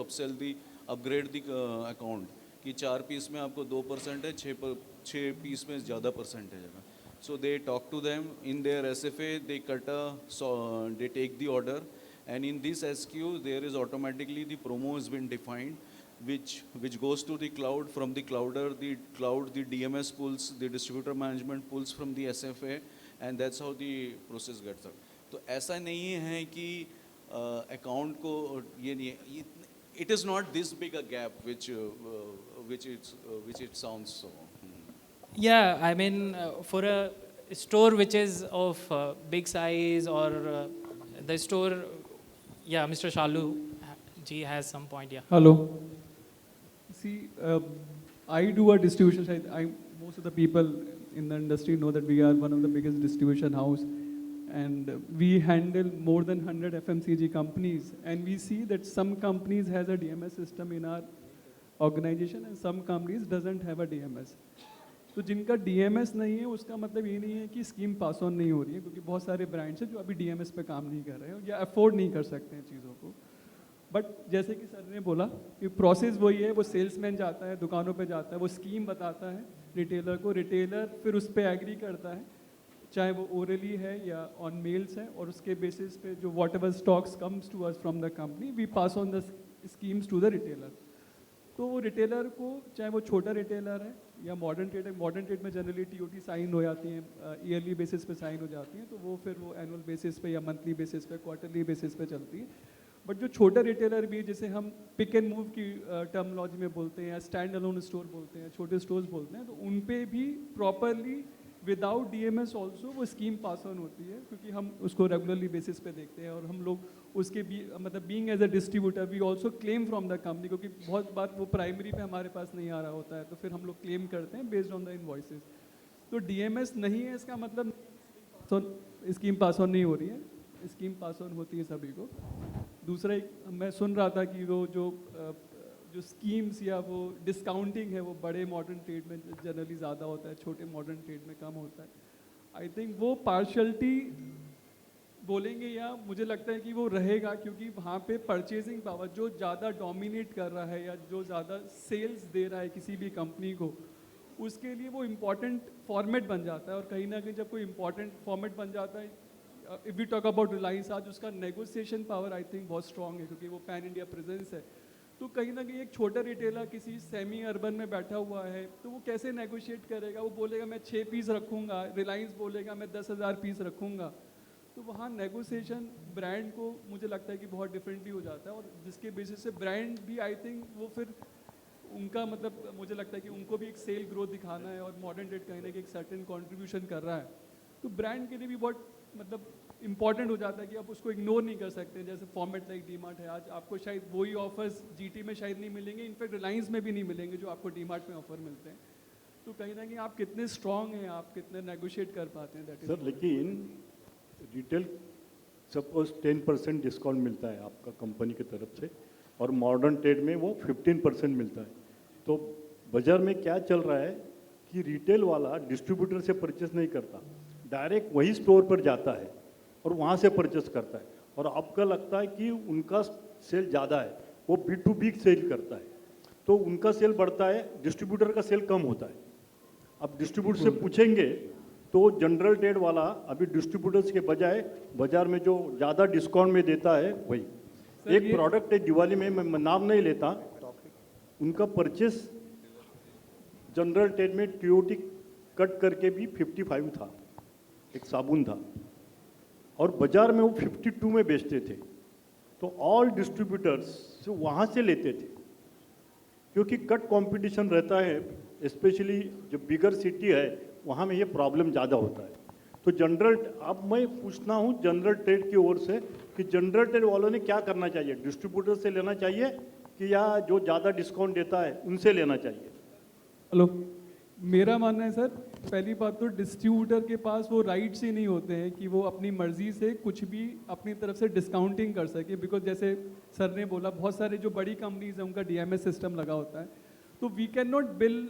upgrade the account कि 4 पीस में आपको 2% है, 6 पीस में ज़्यादा परसेंटेज है. So they talk to them in their SFA, they they take the order, and in this SQ there is automatically the promo has been defined, which goes to the cloud. From the the DMS pulls, the distributor management pulls from the SFA, and that's how the process gets done. तो ऐसा नहीं है कि account को ये नहीं है. It is not this big a gap which it sounds so. Yeah, I mean, for a store which is of big size, or the store, yeah, Mr. Shalu ji has some point, yeah. Hello. See, I do a distribution side. Most of the people in the industry know that we are one of the biggest distribution house, and we handle more than 100 FMCG companies, and we see that some companies has a DMS system in our organization and some companies doesn't have a DMS. तो जिनका DMS नहीं है उसका मतलब ये नहीं है कि स्कीम पास ऑन नहीं हो रही है, क्योंकि बहुत सारे ब्रांड्स हैं जो अभी DMS पे काम नहीं कर रहे हैं या अफोर्ड नहीं कर सकते हैं चीज़ों को. बट जैसे कि सर ने बोला कि प्रोसेस वही है, वो सेल्समैन जाता है, दुकानों पे जाता है, वो स्कीम बताता है रिटेलर को, रिटेलर फिर उस पर एग्री करता है, चाहे वो ओरली है या ऑन मेल्स है, और उसके बेसिस पे जो whatever stocks comes to us from the company we pass on the schemes to the retailer. तो वो रिटेलर को, चाहे वो छोटा रिटेलर है या मॉडर्न ट्रेड है, मॉडर्न ट्रेड में जनरली TOT साइन हो जाती हैं, ईयरली बेसिस पे साइन हो जाती हैं, तो वो फिर वो एनुअल बेसिस पे या मंथली बेसिस पे, क्वार्टरली बेसिस पे चलती है. बट जो छोटा रिटेलर भी, जिसे हम पिक एंड मूव की टर्मोलॉजी में बोलते हैं या स्टैंड अलोन स्टोर बोलते हैं, छोटे स्टोर्स बोलते हैं, तो उन पे भी प्रॉपरली विदाउट DMS ऑल्सो वो स्कीम पास ऑन होती है, क्योंकि हम उसको रेगुलरली बेसिस पे देखते हैं, और हम लोग उसके मतलब being as a distributor we also claim from the company, क्योंकि बहुत बार वो प्राइमरी पे हमारे पास नहीं आ रहा होता है, तो फिर हम लोग क्लेम करते हैं बेस्ड ऑन द इनवॉइसेस. तो DMS नहीं है इसका मतलब स्कीम पास ऑन नहीं हो रही है, स्कीम पास ऑन होती है सभी को. दूसरा एक मैं सुन रहा था कि वो जो स्कीम्स या वो डिस्काउंटिंग है वो बड़े मॉडर्न ट्रेड में जनरली ज़्यादा होता है, छोटे मॉडर्न ट्रेड में कम होता है. आई थिंक वो पार्शलिटी बोलेंगे या मुझे लगता है कि वो रहेगा, क्योंकि वहाँ पे परचेजिंग पावर जो ज़्यादा डोमिनेट कर रहा है या जो ज़्यादा सेल्स दे रहा है किसी भी कंपनी को, उसके लिए वो इम्पॉर्टेंट फॉर्मेट बन जाता है। और कहीं ना कहीं जब कोई इम्पॉर्टेंट फॉर्मेट बन जाता है, if we talk about Reliance, आज उसका नेगोशिएशन पावर आई थिंक बहुत स्ट्रॉन्ग है, क्योंकि वो पैन इंडिया प्रेजेंस है। तो कहीं ना कहीं एक छोटा रिटेलर किसी सेमी अर्बन में बैठा हुआ है, तो वो कैसे नेगोशिएट करेगा? वो बोलेगा मैं 6 पीस रखूँगा, रिलायंस बोलेगा मैं 10,000 पीस रखूँगा। तो वहाँ नेगोशिएशन ब्रांड को मुझे लगता है कि बहुत डिफरेंटली हो जाता है, और जिसके बेसिस से ब्रांड भी आई थिंक वो फिर उनका मतलब मुझे लगता है कि उनको भी एक सेल ग्रोथ दिखाना है, और मॉडर्न ट्रेड कहीं ना कहीं एक सर्टेन कंट्रीब्यूशन कर रहा है, तो ब्रांड के लिए भी बहुत मतलब इंपॉर्टेंट हो जाता है कि आप उसको इग्नोर नहीं कर सकते। जैसे फॉर्मेट लाइक डीमार्ट है, आज आपको शायद वही ऑफर्स जीटी में शायद नहीं मिलेंगे, इनफैक्ट रिलायंस में भी नहीं मिलेंगे जो आपको डीमार्ट में ऑफर मिलते हैं। तो कहीं ना कहीं आप कितने स्ट्रांग हैं, आप कितने नेगोशिएट कर पाते हैं, दैट इज सर लेकिन रिटेल सपोज 10% डिस्काउंट मिलता है आपका कंपनी की तरफ से, और मॉडर्न ट्रेड में वो 15% मिलता है। तो बाज़ार में क्या चल रहा है कि रिटेल वाला डिस्ट्रीब्यूटर से परचेस नहीं करता, डायरेक्ट वही स्टोर पर जाता है और वहाँ से परचेस करता है, और आपका लगता है कि उनका सेल ज़्यादा है, वो B2B सेल करता है, तो उनका सेल बढ़ता है, डिस्ट्रीब्यूटर का सेल कम होता है। अब डिस्ट्रीब्यूटर से पूछेंगे तो जनरल ट्रेड वाला अभी डिस्ट्रीब्यूटर्स के बजाय बाजार में जो ज़्यादा डिस्काउंट में देता है वही। एक प्रोडक्ट है दिवाली में, मैं नाम नहीं लेता, उनका परचेस जनरल ट्रेड में TOT कट करके भी 55 था, एक साबुन था, और बाजार में वो 52 में बेचते थे। तो ऑल डिस्ट्रीब्यूटर्स वहाँ से लेते थे, क्योंकि कट कंपटीशन रहता है, स्पेशली जो बिगर सिटी है वहाँ में ये प्रॉब्लम ज़्यादा होता है। तो जनरल, अब मैं पूछना हूँ जनरल ट्रेड की ओर से कि जनरल ट्रेड वालों ने क्या करना चाहिए, डिस्ट्रीब्यूटर से लेना चाहिए कि या जो ज़्यादा डिस्काउंट देता है उनसे लेना चाहिए? हेलो, मेरा मानना है सर, पहली बात तो डिस्ट्रीब्यूटर के पास वो राइट्स ही नहीं होते हैं कि वो अपनी मर्जी से कुछ भी अपनी तरफ से डिस्काउंटिंग कर सके, बिकॉज जैसे सर ने बोला बहुत सारे जो बड़ी कंपनीज हैं उनका DMS सिस्टम लगा होता है, तो we can not bill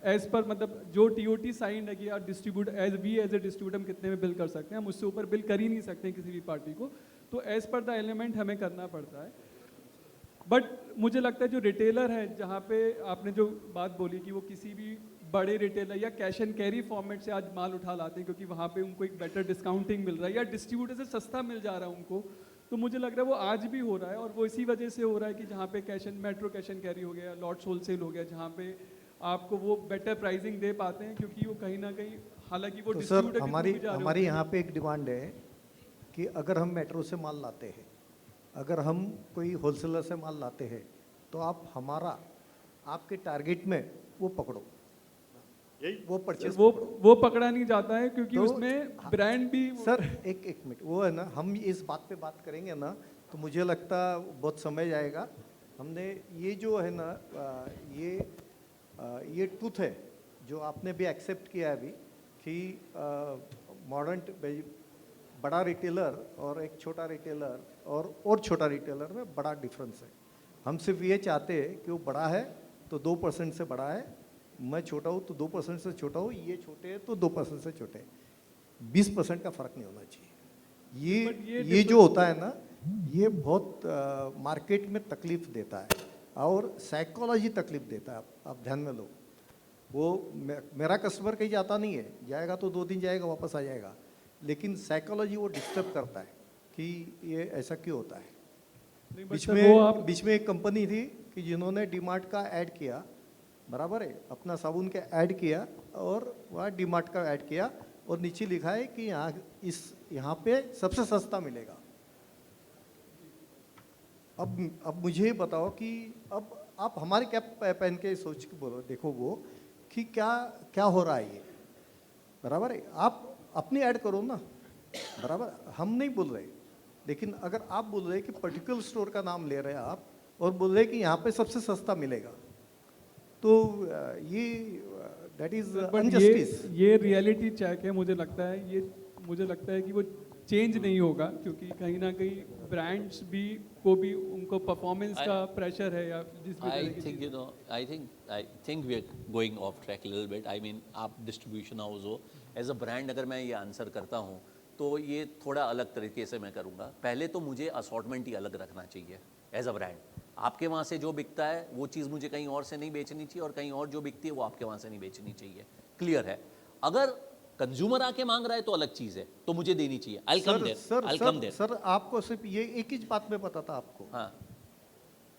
as per मतलब जो TOT साइन है कि यार डिस्ट्रीब्यूटर एज ए डिस्ट्रीब्यूटर हम कितने में बिल कर सकते हैं, हम उससे ऊपर बिल कर ही नहीं सकते हैं किसी भी पार्टी को, तो एज पर द एलिमेंट हमें करना पड़ता है। बट मुझे लगता है जो रिटेलर है, जहाँ पे आपने जो बात बोली कि वो किसी भी बड़े रिटेलर या कैश एंड कैरी फॉर्मेट से आज माल उठा लाते हैं क्योंकि वहाँ पे उनको एक बेटर डिस्काउंटिंग मिल रहा है या डिस्ट्रीब्यूटर से सस्ता मिल जा रहा है उनको, तो मुझे लग रहा है वो आज भी हो रहा है, और वो इसी वजह से हो रहा है कि जहाँ पे मेट्रो कैश एंड कैरी हो गया, लॉट्स होलसेल हो गया, जहाँ पे आपको वो बेटर प्राइसिंग दे पाते हैं, क्योंकि वो कहीं ना कहीं हालांकि वो तो डिस्ट्रीब्यूटर सर हमारी यहाँ पे एक डिमांड है कि अगर हम मेट्रो से माल लाते हैं, अगर हम कोई होलसेलर से माल लाते हैं, तो आप हमारा आपके टारगेट में वो पकड़ो, वो परचेस वो पकड़ा नहीं जाता है क्योंकि तो उसमें ब्रांड भी सर एक मिनट, वो है ना, हम इस बात पे बात करेंगे ना तो मुझे लगता बहुत समय जाएगा। हमने ये जो है ना ये ट्रूथ है जो आपने भी एक्सेप्ट किया है अभी कि मॉडर्न बड़ा रिटेलर और एक छोटा रिटेलर और छोटा रिटेलर में बड़ा डिफरेंस है। हम सिर्फ ये चाहते हैं कि वो बड़ा है तो 2% से बड़ा है, मैं छोटा हूँ तो 2% से छोटा हूँ, ये छोटे हैं तो 2% से छोटे, 20% का फ़र्क नहीं होना चाहिए। ये जो होता है ना, ये बहुत मार्केट में तकलीफ देता है और साइकोलॉजी तकलीफ देता है। आप ध्यान में लो, वो मेरा कस्टमर कहीं जाता नहीं है, जाएगा तो 2 दिन जाएगा वापस आ जाएगा, लेकिन साइकोलॉजी वो डिस्टर्ब करता है कि ये ऐसा क्यों होता है। बीच में एक कंपनी थी कि जिन्होंने डीमार्ट का ऐड किया, बराबर है, अपना साबुन का ऐड किया और वह डीमार्ट का ऐड किया और नीचे लिखा है कि यहाँ पे सबसे सस्ता मिलेगा। अब मुझे बताओ कि अब आप हमारे कैप पहन के सोच के बोलो, देखो वो कि क्या हो रहा है ये, बराबर है। आप अपनी ऐड करो ना, बराबर, हम नहीं बोल रहे, लेकिन अगर आप बोल रहे कि पर्टिकुलर स्टोर का नाम ले रहे हैं आप और बोल रहे कि यहाँ पे सबसे सस्ता मिलेगा, तो ये दैट इज अनजस्टिस। ये रियलिटी चेक है, मुझे लगता है कि वो चेंज नहीं होगा, क्योंकि कहीं ना कहीं ब्रांड्स भी को भी उनको परफॉर्मेंस का प्रेशर है या जिस भी तरह की I think we are going off track a little bit. I mean, आप डिस्ट्रीब्यूशन हाउस हो, एज अ ब्रांड अगर मैं ये आंसर करता हूँ तो ये थोड़ा अलग तरीके से मैं करूँगा। पहले तो मुझे असॉर्टमेंट ही अलग रखना चाहिए एज अ ब्रांड। आपके वहाँ से जो बिकता है वो चीज़ मुझे कहीं और से नहीं बेचनी चाहिए, और कहीं और जो बिकती है वो आपके वहाँ से नहीं बेचनी चाहिए। क्लियर है? अगर कंज्यूमर आके मांग रहा है तो अलग चीज़ है, तो मुझे देनी चाहिए। I come there, I come there. Sir आपको सिर्फ ये एक ही बात में पता था आपको। हाँ,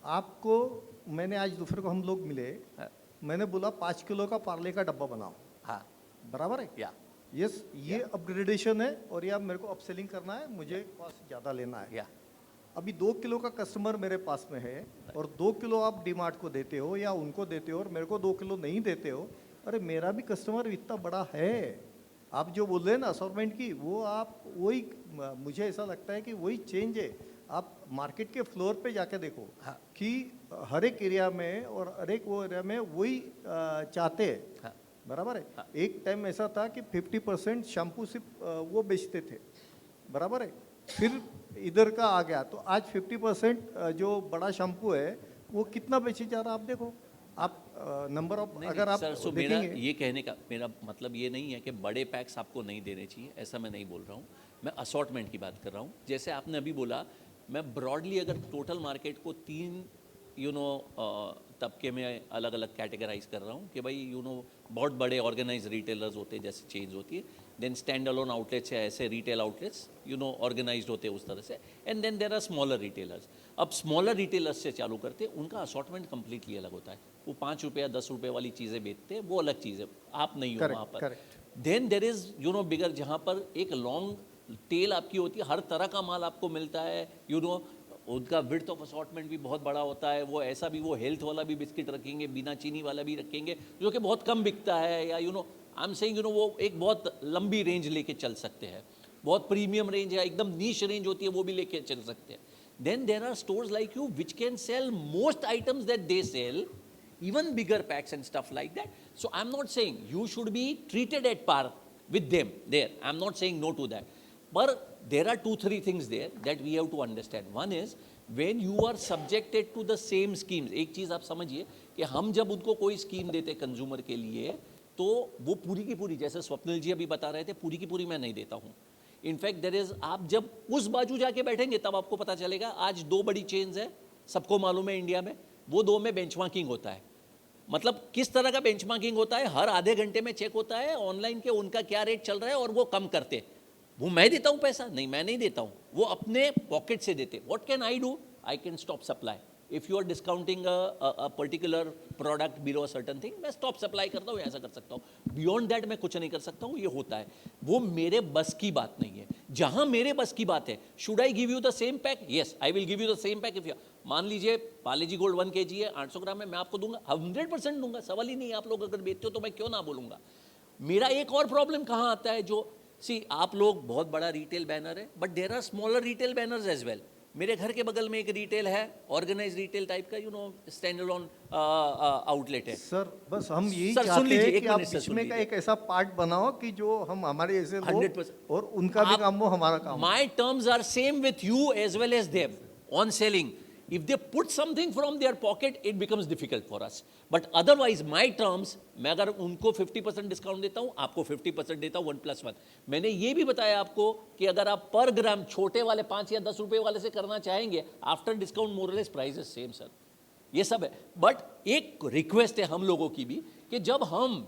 आपको मैंने आज दोपहर को हम लोग मिले, हाँ, मैंने बोला 5 किलो का पार्ले का डब्बा बनाओ, हाँ, बराबर है? या यस, ये अपग्रेडेशन है और ये अब मेरे को अपसेलिंग करना है, मुझे कॉस्ट ज़्यादा लेना है। या अभी 2 किलो का कस्टमर मेरे पास में है और 2 किलो आप डीमार्ट को देते हो या उनको देते हो और मेरे को 2 किलो नहीं देते हो। अरे मेरा भी कस्टमर इतना बड़ा है। आप जो बोल रहे हैं ना असॉर्टमेंट की, वो आप वही, मुझे ऐसा लगता है कि वही चेंज है। आप मार्केट के फ्लोर पे जाके देखो कि हर एक एरिया में और हर एक वो एरिया में वही चाहते हैं, बराबर है? एक टाइम ऐसा था कि 50% शैम्पू सिर्फ वो बेचते थे, बराबर है? फिर इधर का आ गया, तो आज 50% जो बड़ा शैम्पू है वो कितना बेचे जा रहा है आप देखो। आप नंबर ऑफ अगर आप सर, सो मेरा देखेंगे, ये कहने का मेरा मतलब ये नहीं है कि बड़े पैक्स आपको नहीं देने चाहिए, ऐसा मैं नहीं बोल रहा हूँ। मैं असॉर्टमेंट की बात कर रहा हूँ। जैसे आपने अभी बोला, मैं ब्रॉडली अगर टोटल मार्केट को 3 तबके में अलग अलग कैटेगराइज कर रहा हूँ कि भाई बहुत बड़े ऑर्गेनाइज रिटेलर्स होते हैं जैसे चेन्स होती है, देन स्टैंड अलोन आउटलेट्स या ऐसे रिटेल आउटलेट्स ऑर्गेनाइज्ड होते हैं उस तरह से, and then there are smaller retailers. अब स्मॉलर रिटेलर्स से चालू करते हैं, उनका असॉर्टमेंट कंप्लीटली अलग होता है। वो 5 रुपया 10 रुपये वाली चीज़ें बेचते हैं, वो अलग चीज़ है, आप नहीं हो वहाँ पर। देन देर इज़ बिगर, जहाँ पर एक लॉन्ग टेल आपकी होती है, हर तरह का माल आपको मिलता है, उनका विड्थ ऑफ असॉर्टमेंट भी बहुत बड़ा होता है। वो ऐसा भी, वो हेल्थ वाला भी बिस्किट रखेंगे, बिना चीनी वाला भी रखेंगे, जो कि बहुत कम बिकता है, या आई एम सेइंग वो एक बहुत लंबी रेंज लेके चल सकते हैं। बहुत प्रीमियम रेंज है, एकदम नीश रेंज होती है, वो भी लेके चल सकते हैं। Then there are stores like you which can sell most items that they sell, even bigger packs and stuff like that. So I'm not saying you should be treated at par with them there. I'm not saying no to that. But there are 2-3 things there that we have to understand. One is when you are subjected to the same schemes. एक चीज़ आप समझिए कि हम जब उनको कोई scheme देते consumer के लिए, तो वो पूरी की पूरी, जैसे स्वप्निल जी अभी बता रहे थे, पूरी की पूरी मैं नहीं देता हूँ। इनफैक्ट देर इज, आप जब उस बाजू जाके बैठेंगे तब आपको पता चलेगा। आज 2 बड़ी चेन्स है, सबको मालूम है इंडिया में, वो 2 में बेंचमार्किंग होता है। मतलब किस तरह का बेंचमार्किंग होता है? हर आधे घंटे में चेक होता है ऑनलाइन के उनका क्या रेट चल रहा है, और वो कम करते। वो मैं देता हूँ पैसा? नहीं, मैं नहीं देता हूँ, वो अपने पॉकेट से देते। What can I do? I can stop supply. If you are discounting a particular product below a certain thing, मैं स्टॉप सप्लाई करता हूँ, ऐसा कर सकता हूँ। बियॉन्ड दैट मैं कुछ नहीं कर सकता हूँ, ये होता है। वो मेरे बस की बात नहीं है। जहाँ मेरे बस की बात है, should I give you the same pack? Yes, I will give you the same pack. If you, मान लीजिए पार्ले-जी गोल्ड 1 kg है, 800 ग्राम है, मैं आपको दूंगा, 100% दूंगा, सवाल ही नहीं। आप लोग अगर बेचते हो तो मैं क्यों ना बोलूँगा। मेरा एक और प्रॉब्लम कहाँ आता है, जो आप लोग बहुत बड़ा रिटेल बैनर है, but there are smaller retail banners as well. मेरे घर के बगल में एक रिटेल है, ऑर्गेनाइज रिटेल टाइप का, स्टैंड अलोन आउटलेट है। सर बस हम यही सर, चाहते हैं कि आप मिनट, बीच में का एक ऐसा पार्ट बनाओ कि जो हम हमारे ऐसे लोग 100% और उनका भी काम हो, हमारा काम हो। My terms are same with you as well as them on selling. If they put something from their pocket, it becomes difficult for us. But otherwise, my terms, मैं अगर उनको 50% डिस्काउंट देता हूँ, आपको 50% देता हूँ 1+1। मैंने ये भी बताया आपको कि अगर आप पर ग्राम छोटे वाले 5 या 10 रुपए वाले से करना चाहेंगे, after discount more less price is same sir. ये सब है। बट एक रिक्वेस्ट है हम लोगों की भी कि जब हम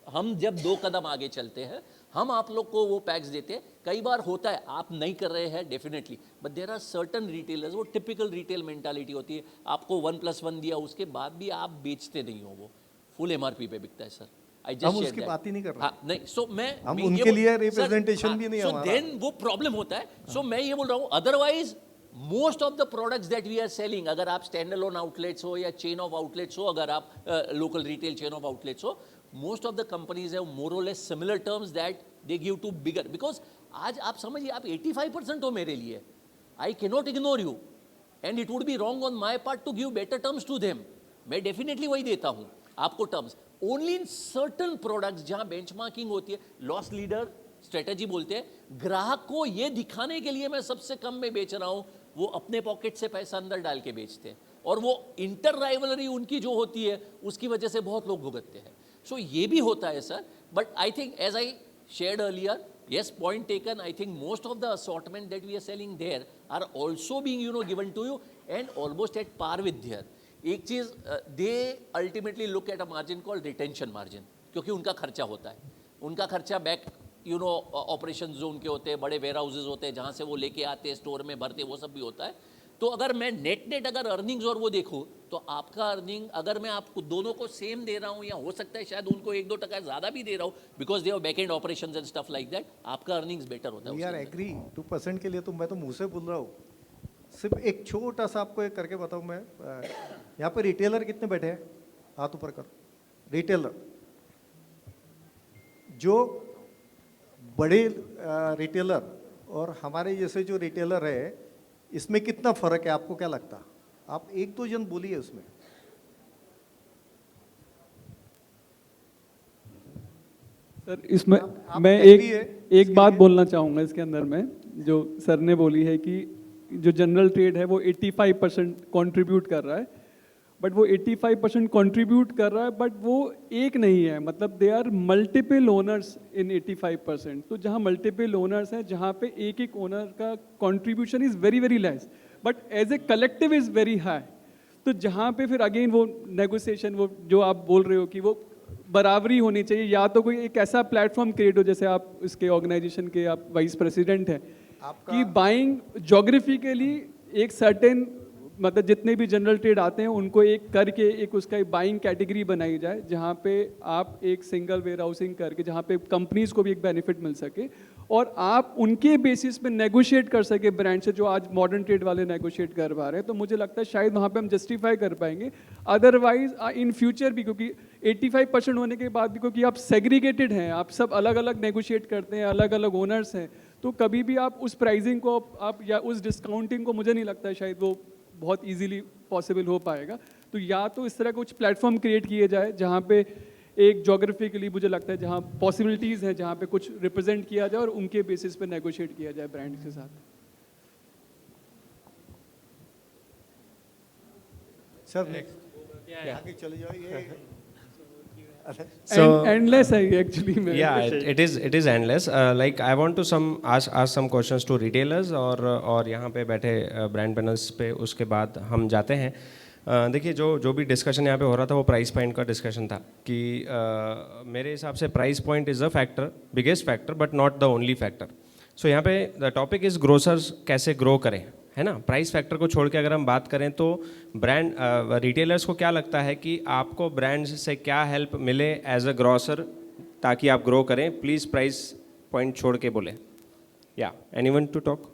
हम जब 2 कदम आगे चलते हैं, हम आप लोग को वो पैक्स देते हैं। कई बार होता है आप नहीं कर रहे हैं definitely, but there are certain retailers, वो टिपिकल रिटेल मेंटालिटी होती है। आपको 1+1 दिया, उसके बाद भी आप बेचते नहीं हो, वो फुल MRP पे बिकता है सर। हम उसकी बात ही नहीं कर रहे। हाँ, नहीं, सो हम उनके लिए रिप्रेजेंटेशन भी नहीं है हमारा। देन वो प्रॉब्लम होता है। सो मैं ये बोल रहा हूँ, otherwise most of the products that we are selling, अगर आप स्टैंड अलोन आउटलेट्स हो या चेन ऑफ आउटलेट्स हो, अगर आप local retail chain of outlets हो, most of the companies have more or less similar terms that they give to bigger, because आज आप समझिए, आप 85% हो मेरे लिए, I cannot ignore you and it would be wrong on my part to give better terms to them. मैं definitely वही देता हूँ आपको terms, only in certain products जहाँ benchmarking होती है, loss leader strategy बोलते हैं, ग्राहक को ये दिखाने के लिए मैं सबसे कम में बेच रहा हूँ, वो अपने पॉकेट से पैसा अंदर डाल के बेचते हैं, और वो इंटर राइवलरी उनकी जो होती है उसकी वजह से बहुत लोग भुगतते हैं। सो ये भी होता है sir, but I think as I shared earlier, Yes, point taken. I think most of the assortment that we are selling there are also being, given to you and almost at par with there. एक चीज़, they ultimately look at a margin called retention margin, क्योंकि उनका खर्चा होता है, उनका खर्चा back operation जो उनके होते हैं, बड़े वेयर हाउसेज होते हैं जहाँ से वो लेके आते हैं, स्टोर में भरते, वो सब भी होता है. तो अगर मैं नेट अगर अर्निंग्स और वो देखूँ तो आपका अर्निंग अगर मैं आपको दोनों को सेम दे रहा हूँ या हो सकता है शायद उनको 1-2% ज़्यादा भी दे रहा हूँ because they have back and operations and stuff like that, आपका अर्निंग्स बेटर होता है. वी आर एग्री 2% के लिए तो मैं तो मुंह से बोल रहा हूँ. सिर्फ एक छोटा सा आपको एक करके बताऊँ मैं. यहाँ पे रिटेलर कितने बैठे हैं, हाथ ऊपर कर. रिटेलर जो बड़े रिटेलर और हमारे जैसे जो रिटेलर है, इसमें कितना फर्क है आपको क्या लगता? आप 1-2 जन बोलिए उसमें. सर इसमें आप मैं agree एक बात बोलना चाहूँगा इसके अंदर में, जो सर ने बोली है कि जो जनरल ट्रेड है वो 85% कंट्रीब्यूट कर रहा है, बट वो 85% कंट्रीब्यूट कर रहा है, बट वो एक नहीं है, मतलब they are multiple owners in 85%. तो जहाँ मल्टीपल ओनर्स हैं, जहाँ पे एक ओनर का contribution is very very less but as a collective is very high. तो जहाँ पे फिर अगेन वो नेगोशिएशन, वो जो आप बोल रहे हो कि वो बराबरी होनी चाहिए, या तो कोई एक ऐसा प्लेटफॉर्म क्रिएट हो, जैसे आप इसके ऑर्गेनाइजेशन के आप वाइस प्रेसिडेंट हैं, कि बाइंग जोग्राफिकली एक सर्टेन, मतलब जितने भी जनरल ट्रेड आते हैं उनको एक करके एक उसका एक बाइंग कैटेगरी बनाई जाए, जहाँ पे आप एक सिंगल वेयर हाउसिंग करके, जहाँ पे कंपनीज को भी एक बेनिफिट मिल सके और आप उनके बेसिस पे नेगोशिएट कर सके ब्रांड से, जो आज मॉडर्न ट्रेड वाले नेगोशिएट कर पा रहे हैं. तो मुझे लगता है शायद वहाँ पे हम जस्टिफाई कर पाएंगे. अदरवाइज इन फ्यूचर भी, क्योंकि 85% होने के बाद भी, क्योंकि आप सेग्रीगेटेड हैं, आप सब अलग अलग नेगोशिएट करते हैं, अलग अलग ओनर्स हैं, तो कभी भी आप उस प्राइसिंग को आप या उस डिस्काउंटिंग को, मुझे नहीं लगता है शायद वो बहुत इजीली पॉसिबल हो पाएगा. तो या तो इस तरह कुछ प्लेटफॉर्म क्रिएट किए जाए जहाँ पे एक जोग्राफिकली, मुझे लगता है जहाँ पॉसिबिलिटीज़ हैं, जहाँ पे कुछ रिप्रेजेंट किया जाए और उनके बेसिस पे नेगोशिएट किया जाए ब्रांड के साथ. सर आगे चले जाइए. So endless है actually में. Yeah, it is endless. Like I want to ask some questions to retailers और यहाँ पे बैठे brand panels पे, उसके बाद हम जाते हैं. देखिए जो भी डिस्कशन यहाँ पे हो रहा था वो प्राइस पॉइंट का डिस्कशन था कि मेरे हिसाब से price point is a factor, biggest factor but not the only factor. So यहाँ पे द टॉपिक इज़ ग्रोसर्स कैसे ग्रो करें, है ना. प्राइस फैक्टर को छोड़ के अगर हम बात करें तो ब्रांड रिटेलर्स को क्या लगता है कि आपको ब्रांड से क्या हेल्प मिले एज अ ग्रोसर ताकि आप ग्रो करें. प्लीज़ प्राइस पॉइंट छोड़ के बोले. या anyone to talk?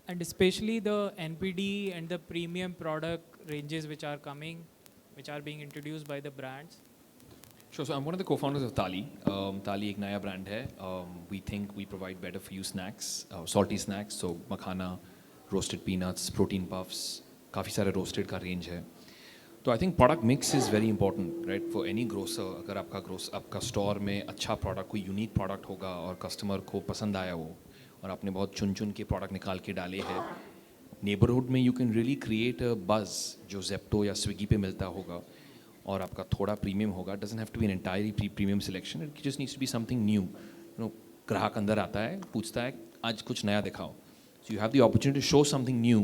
And especially the NPD and the premium product ranges which are coming, which are being introduced by the brands. Sure. So I'm one of the co-founders of Thali. Thali एक नया brand है. We think we provide better for you snacks, salty snacks. So makhana, roasted peanuts, protein puffs, काफ़ी सारे roasted का range है. तो I think product mix is very important, right? For any grocer, अगर आपका store में अच्छा product, कोई unique product होगा और customer को पसंद आया वो, और आपने बहुत चुन के प्रोडक्ट निकाल के डाले हैं नेबरहुड में, you can really create a buzz जो जेप्टो या स्विगी पे मिलता होगा और आपका थोड़ा प्रीमियम होगा. Doesn't have to be an entirely premium selection, it just needs to be something new. ग्राहक अंदर आता है, पूछता है आज कुछ नया दिखाओ. So you have the opportunity to show something new.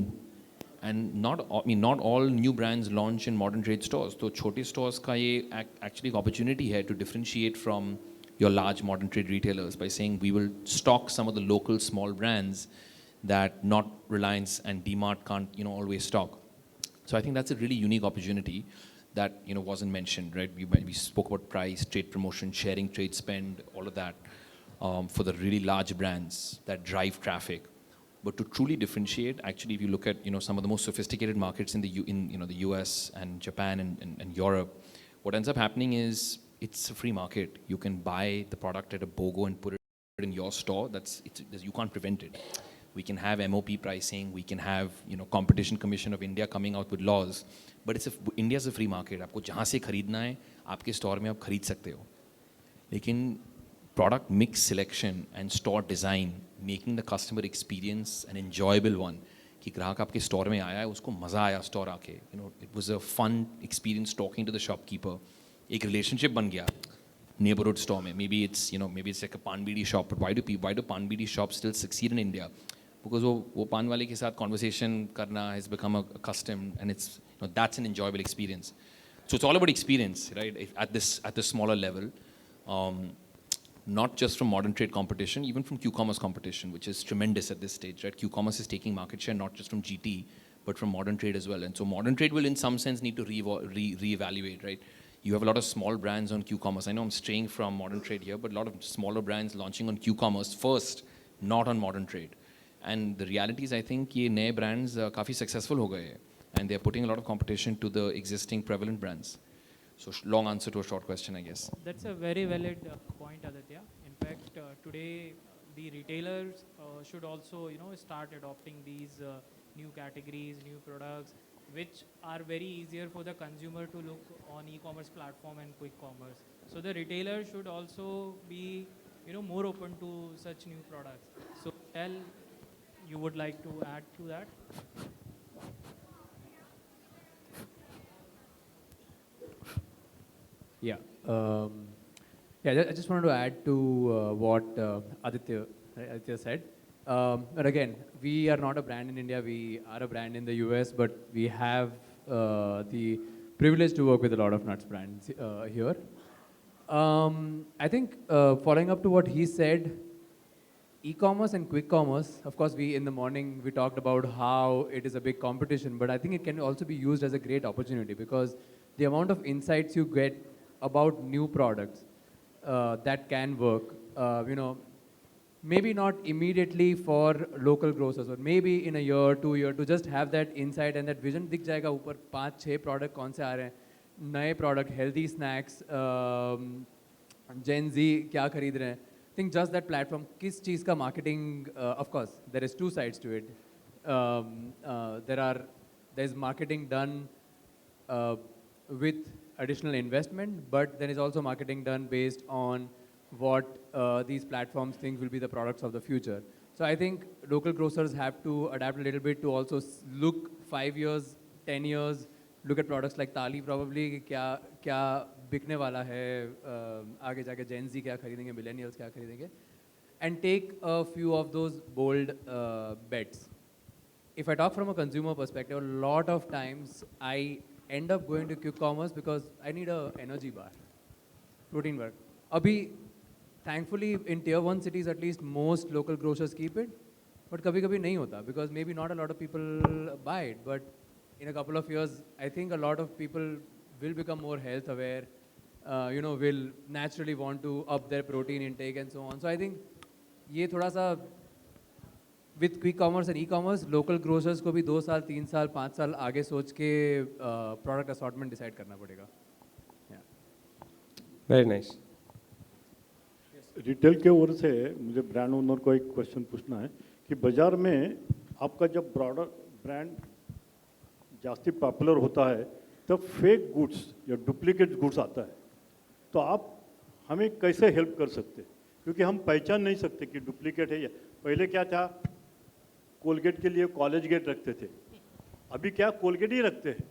And not all new brands launch in modern trade stores. तो छोटे स्टोर्स का ये एक्चुअली एक अपॉर्चुनिटी है to differentiate from your large modern trade retailers by saying we will stock some of the local small brands that not Reliance and DMart can't always stock. So I think that's a really unique opportunity that wasn't mentioned, right? We spoke about price, trade promotion, sharing trade spend, all of that for the really large brands that drive traffic. But to truly differentiate, actually, if you look at some of the most sophisticated markets in the US and Japan and Europe, what ends up happening is it's a free market. You can buy the product at a BOGO and put it in your store. You can't prevent it. We can have MOP pricing. We can have Competition Commission of India coming out with laws. But India's a free market. आपको जहाँ से खरीदना है आपके store में आप खरीद सकते हो. लेकिन product mix selection and store design, making the customer experience an enjoyable one. कि ग्राहक आपके स्टोर में आया है, उसको मज़ा आया स्टोर आके. It was a fun experience talking to the shopkeeper. एक रिलेशनशिप बन गया. neighborhood store mein. Maybe it's, maybe it's like a pan bidi shop, but why do pan bidi shops still succeed in India? Because wo pan wale ke sath conversation karna has become a custom, and it's, that's an enjoyable experience. So it's all about experience, right? At this smaller level, not just from modern trade competition, even from Q-commerce competition, which is tremendous at this stage, right? Q-commerce is taking market share not just from GT, but from modern trade as well. And so modern trade will, in some sense, need to reevaluate, right? You have a lot of small brands on Q-commerce. I know I'm straying from modern trade here, but a lot of smaller brands launching on Q-commerce first, not on modern trade. And the reality is, I think, ये नए brands काफी successful हो गए हैं, and they're putting a lot of competition to the existing prevalent brands. So long answer to a short question, I guess. That's a very valid point, Aditya. In fact, today the retailers should also, start adopting these new categories, new products, which are very easier for the consumer to look on e-commerce platform and quick commerce. So the retailer should also be, more open to such new products. So Tel, you would like to add to that? Yeah. I just wanted to add to what Aditya said. But again, we are not a brand in India. We are a brand in the US, but we have the privilege to work with a lot of nuts brands here. I think following up to what he said, e-commerce and quick commerce, of course, in the morning we talked about how it is a big competition, but I think it can also be used as a great opportunity, because the amount of insights you get about new products that can work, maybe not immediately for local grocers, or maybe in a year, 2 years, to just have that insight and that vision. दिख जाएगा ऊपर 5-6 product कौन से आ रहे हैं, नए product, healthy snacks, Gen Z क्या खरीद रहे हैं. I think just that platform, किस चीज़ का marketing, of course, there is 2 sides to it. There's marketing done with additional investment, but there is also marketing done based on what these platforms think will be the products of the future. So I think local grocers have to adapt a little bit to also look 5 years, 10 years, look at products like Thali probably, क्या बिकने वाला है, आगे जाके Gen Z क्या खरीदेंगे, millennials क्या खरीदेंगे, and take a few of those bold bets. If I talk from a consumer perspective, a lot of times I end up going to quick commerce because I need a energy bar, protein bar. Abhi, thankfully, in tier 1 cities at least, most local grocers keep it, but kabhi-kabhi nahi hota, because maybe not a lot of people buy it, but in a couple of years, I think a lot of people will become more health aware, will naturally want to up their protein intake and so on. So I think ये थोड़ा सा with quick commerce and e-commerce, local grocers को भी 2 साल, 3 साल, 5 साल आगे सोच के product assortment decide करना पड़ेगा. Very nice. रिटेल के ओर से मुझे ब्रांड ओनर को एक क्वेश्चन पूछना है कि बाजार में आपका जब ब्रांड जास्ती पॉपुलर होता है तब फेक गुड्स या डुप्लीकेट गुड्स आता है, तो आप हमें कैसे हेल्प कर सकते हैं? क्योंकि हम पहचान नहीं सकते कि डुप्लीकेट है या पहले क्या था, कोलगेट के लिए कॉलेज गेट रखते थे, अभी क्या कोलगेट ही रखते हैं.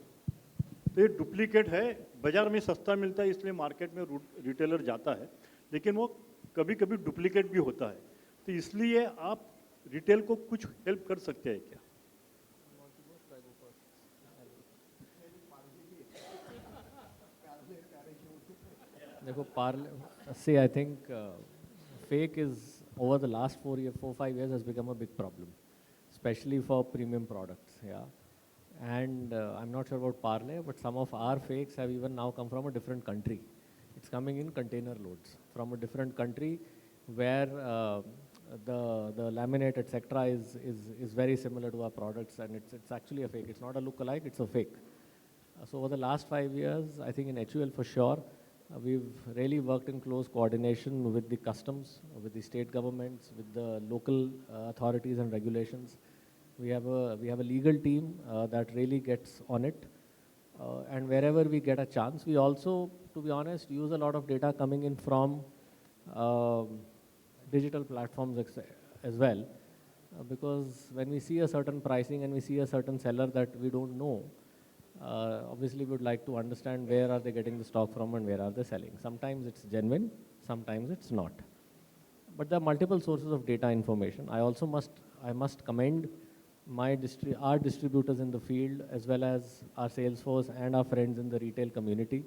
तो ये डुप्लीकेट है, बाजार में सस्ता मिलता है इसलिए मार्केट में रिटेलर जाता है, लेकिन वो कभी कभी डुप्लीकेट भी होता है. तो इसलिए आप रिटेल को कुछ हेल्प कर सकते हैं क्या? देखो see, I think fake is over the last 4-5 years has become a big problem, especially for premium products. Yeah, and I'm not sure about Parle, but some of our fakes have even now come from a different country. It's coming in container loads from a different country where the laminate, etc., is very similar to our products, and it's actually a fake. It's not a look-alike, it's a fake. So over the last 5 years, I think in HUL for sure, we've really worked in close coordination with the customs, with the state governments, with the local authorities and regulations. We have a legal team that really gets on it. And wherever we get a chance, we also, to be honest, use a lot of data coming in from digital platforms as well. Because when we see a certain pricing and we see a certain seller that we don't know, obviously we would like to understand where are they getting the stock from and where are they selling. Sometimes it's genuine, sometimes it's not. But there are multiple sources of data information. I must commend our distributors in the field, as well as our sales force and our friends in the retail community.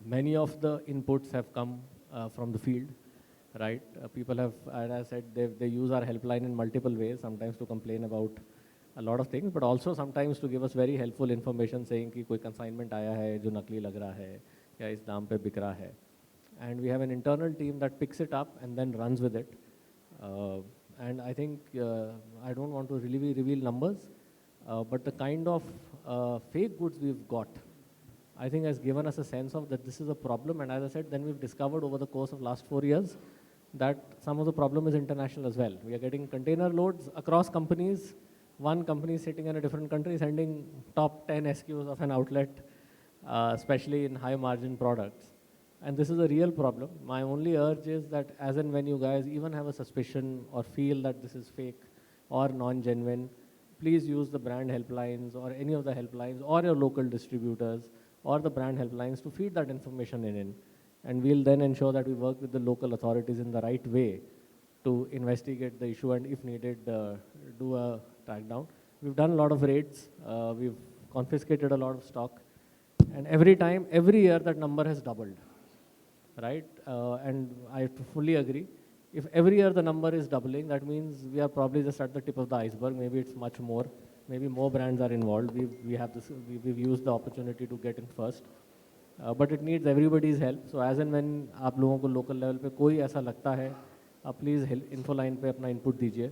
Many of the inputs have come from the field, right? People have, as I said, they use our helpline in multiple ways, sometimes to complain about a lot of things, but also sometimes to give us very helpful information saying कि कोई consignment आया है जो नकली लग रहा है या इस दाम पे बिक रहा है. And we have an internal team that picks it up and then runs with it. And I think, I don't want to really reveal numbers, but the kind of fake goods we've got, I think has given us a sense of that this is a problem. And as I said, then we've discovered over the course of last 4 years that some of the problem is international as well. We are getting container loads across companies. One company sitting in a different country sending top 10 SKUs of an outlet, especially in high margin products. And this is a real problem. My only urge is that as and when you guys even have a suspicion or feel that this is fake or non-genuine, please use the brand helplines or any of the helplines or your local distributors or the brand helplines to feed that information in. And we'll then ensure that we work with the local authorities in the right way to investigate the issue and if needed, do a track down. We've done a lot of raids. We've confiscated a lot of stock. And every year that number has doubled. Right? And I fully agree. If every year the number is doubling, that means we are probably just at the tip of the iceberg. Maybe it's much more. Maybe more brands are involved. We've used the opportunity to get in first. But it needs everybody's help. So as and when आप लोगों को local level पे कोई ऐसा लगता है, please info line पे अपना input दीजिए.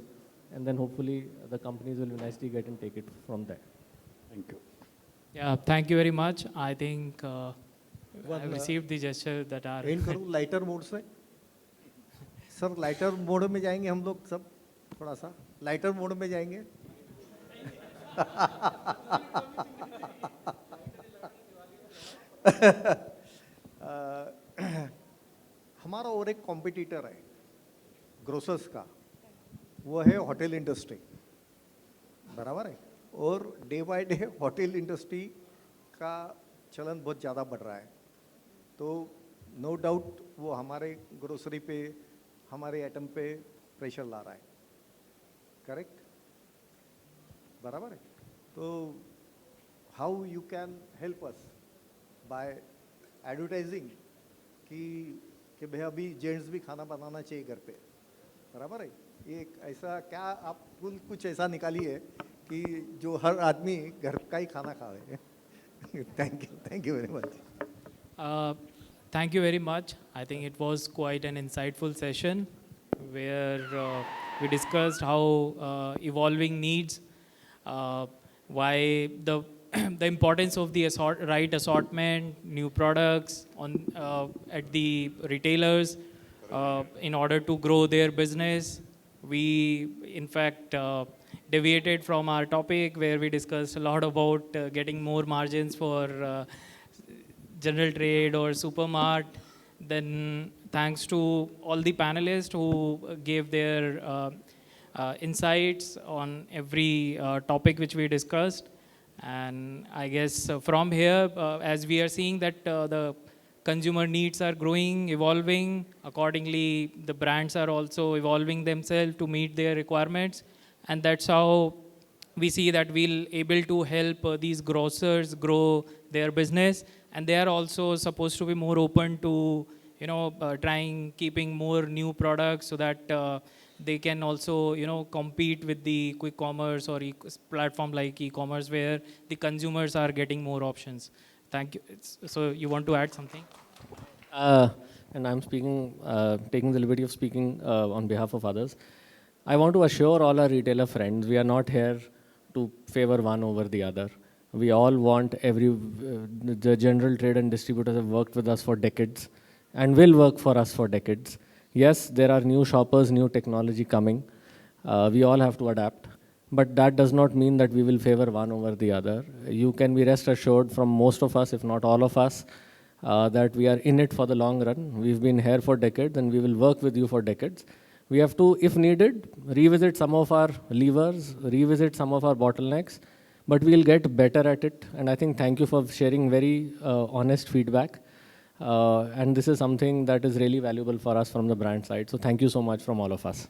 And then hopefully the companies will investigate and take it from there. Thank you. Yeah, thank you very much. I think I received the gesture that are. And करूँ lighter mode से. Sir lighter mode में जाएंगे हम लोग सब, थोड़ा सा lighter mode में जाएंगे. हमारा और एक कॉम्पिटिटर है ग्रोसर्स का, वो है होटल इंडस्ट्री, बराबर है. और day by day hotel industry का चलन बहुत ज़्यादा बढ़ रहा है. तो नो डाउट वो हमारे ग्रोसरी पे, हमारे आइटम पे प्रेशर ला रहा है. करेक्ट, बराबर है. तो how you can help us by advertising कि भाई अभी जेंट्स भी खाना बनाना चाहिए घर पे, बराबर है. ये ऐसा क्या आप कुछ ऐसा निकालिए कि जो हर आदमी घर का ही खाना खावे. Thank you very much. Thank you very much. I think it was quite an insightful session where we discussed how evolving needs, why the importance of the right assortment, new products at the retailers in order to grow their business. We, in fact, deviated from our topic where we discussed a lot about getting more margins for general trade or supermart. Then thanks to all the panelists who gave their insights on every topic which we discussed. And I guess from here, as we are seeing that the consumer needs are growing, evolving, accordingly the brands are also evolving themselves to meet their requirements. And that's how we see that we'll able to help these grocers grow their business. And they are also supposed to be more open to, keeping more new products so that they can also, compete with the quick commerce or platform like e-commerce where the consumers are getting more options. Thank you. So you want to add something? And I'm speaking, taking the liberty of speaking on behalf of others. I want to assure all our retailer friends, we are not here to favor one over the other. We all want the general trade and distributors have worked with us for decades and will work for us for decades. Yes, there are new shoppers, new technology coming. We all have to adapt. But that does not mean that we will favor one over the other. You can be rest assured from most of us, if not all of us, that we are in it for the long run. We've been here for decades and we will work with you for decades. We have to, if needed, revisit some of our levers, revisit some of our bottlenecks. but we'll get better at it. And I think thank you for sharing very honest feedback. And this is something that is really valuable for us from the brand side. So thank you so much from all of us.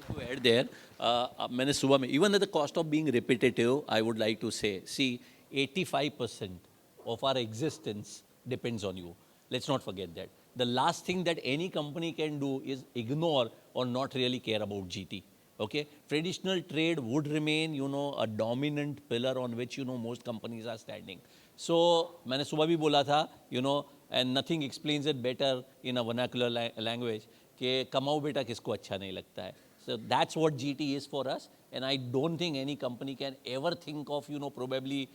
To add there, मैंने सुबह में, even at the cost of being repetitive, I would like to say, see, 85% of our existence depends on you. Let's not forget that. The last thing that any company can do is ignore or not really care about GT. Okay, traditional trade would remain, you know, a dominant pillar on which, you know, most companies are standing. So, मैंने सुबह भी बोला था, you know, and nothing explains it better in a vernacular language कि कमाओ बेटा किसको अच्छा नहीं लगता है. So that's what GT is for us, and I don't think any company can ever think of, you know, probably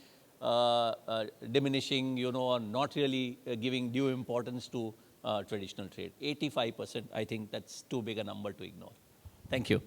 diminishing, you know, or not really giving due importance to traditional trade. 85%, I think that's too big a number to ignore. Thank you.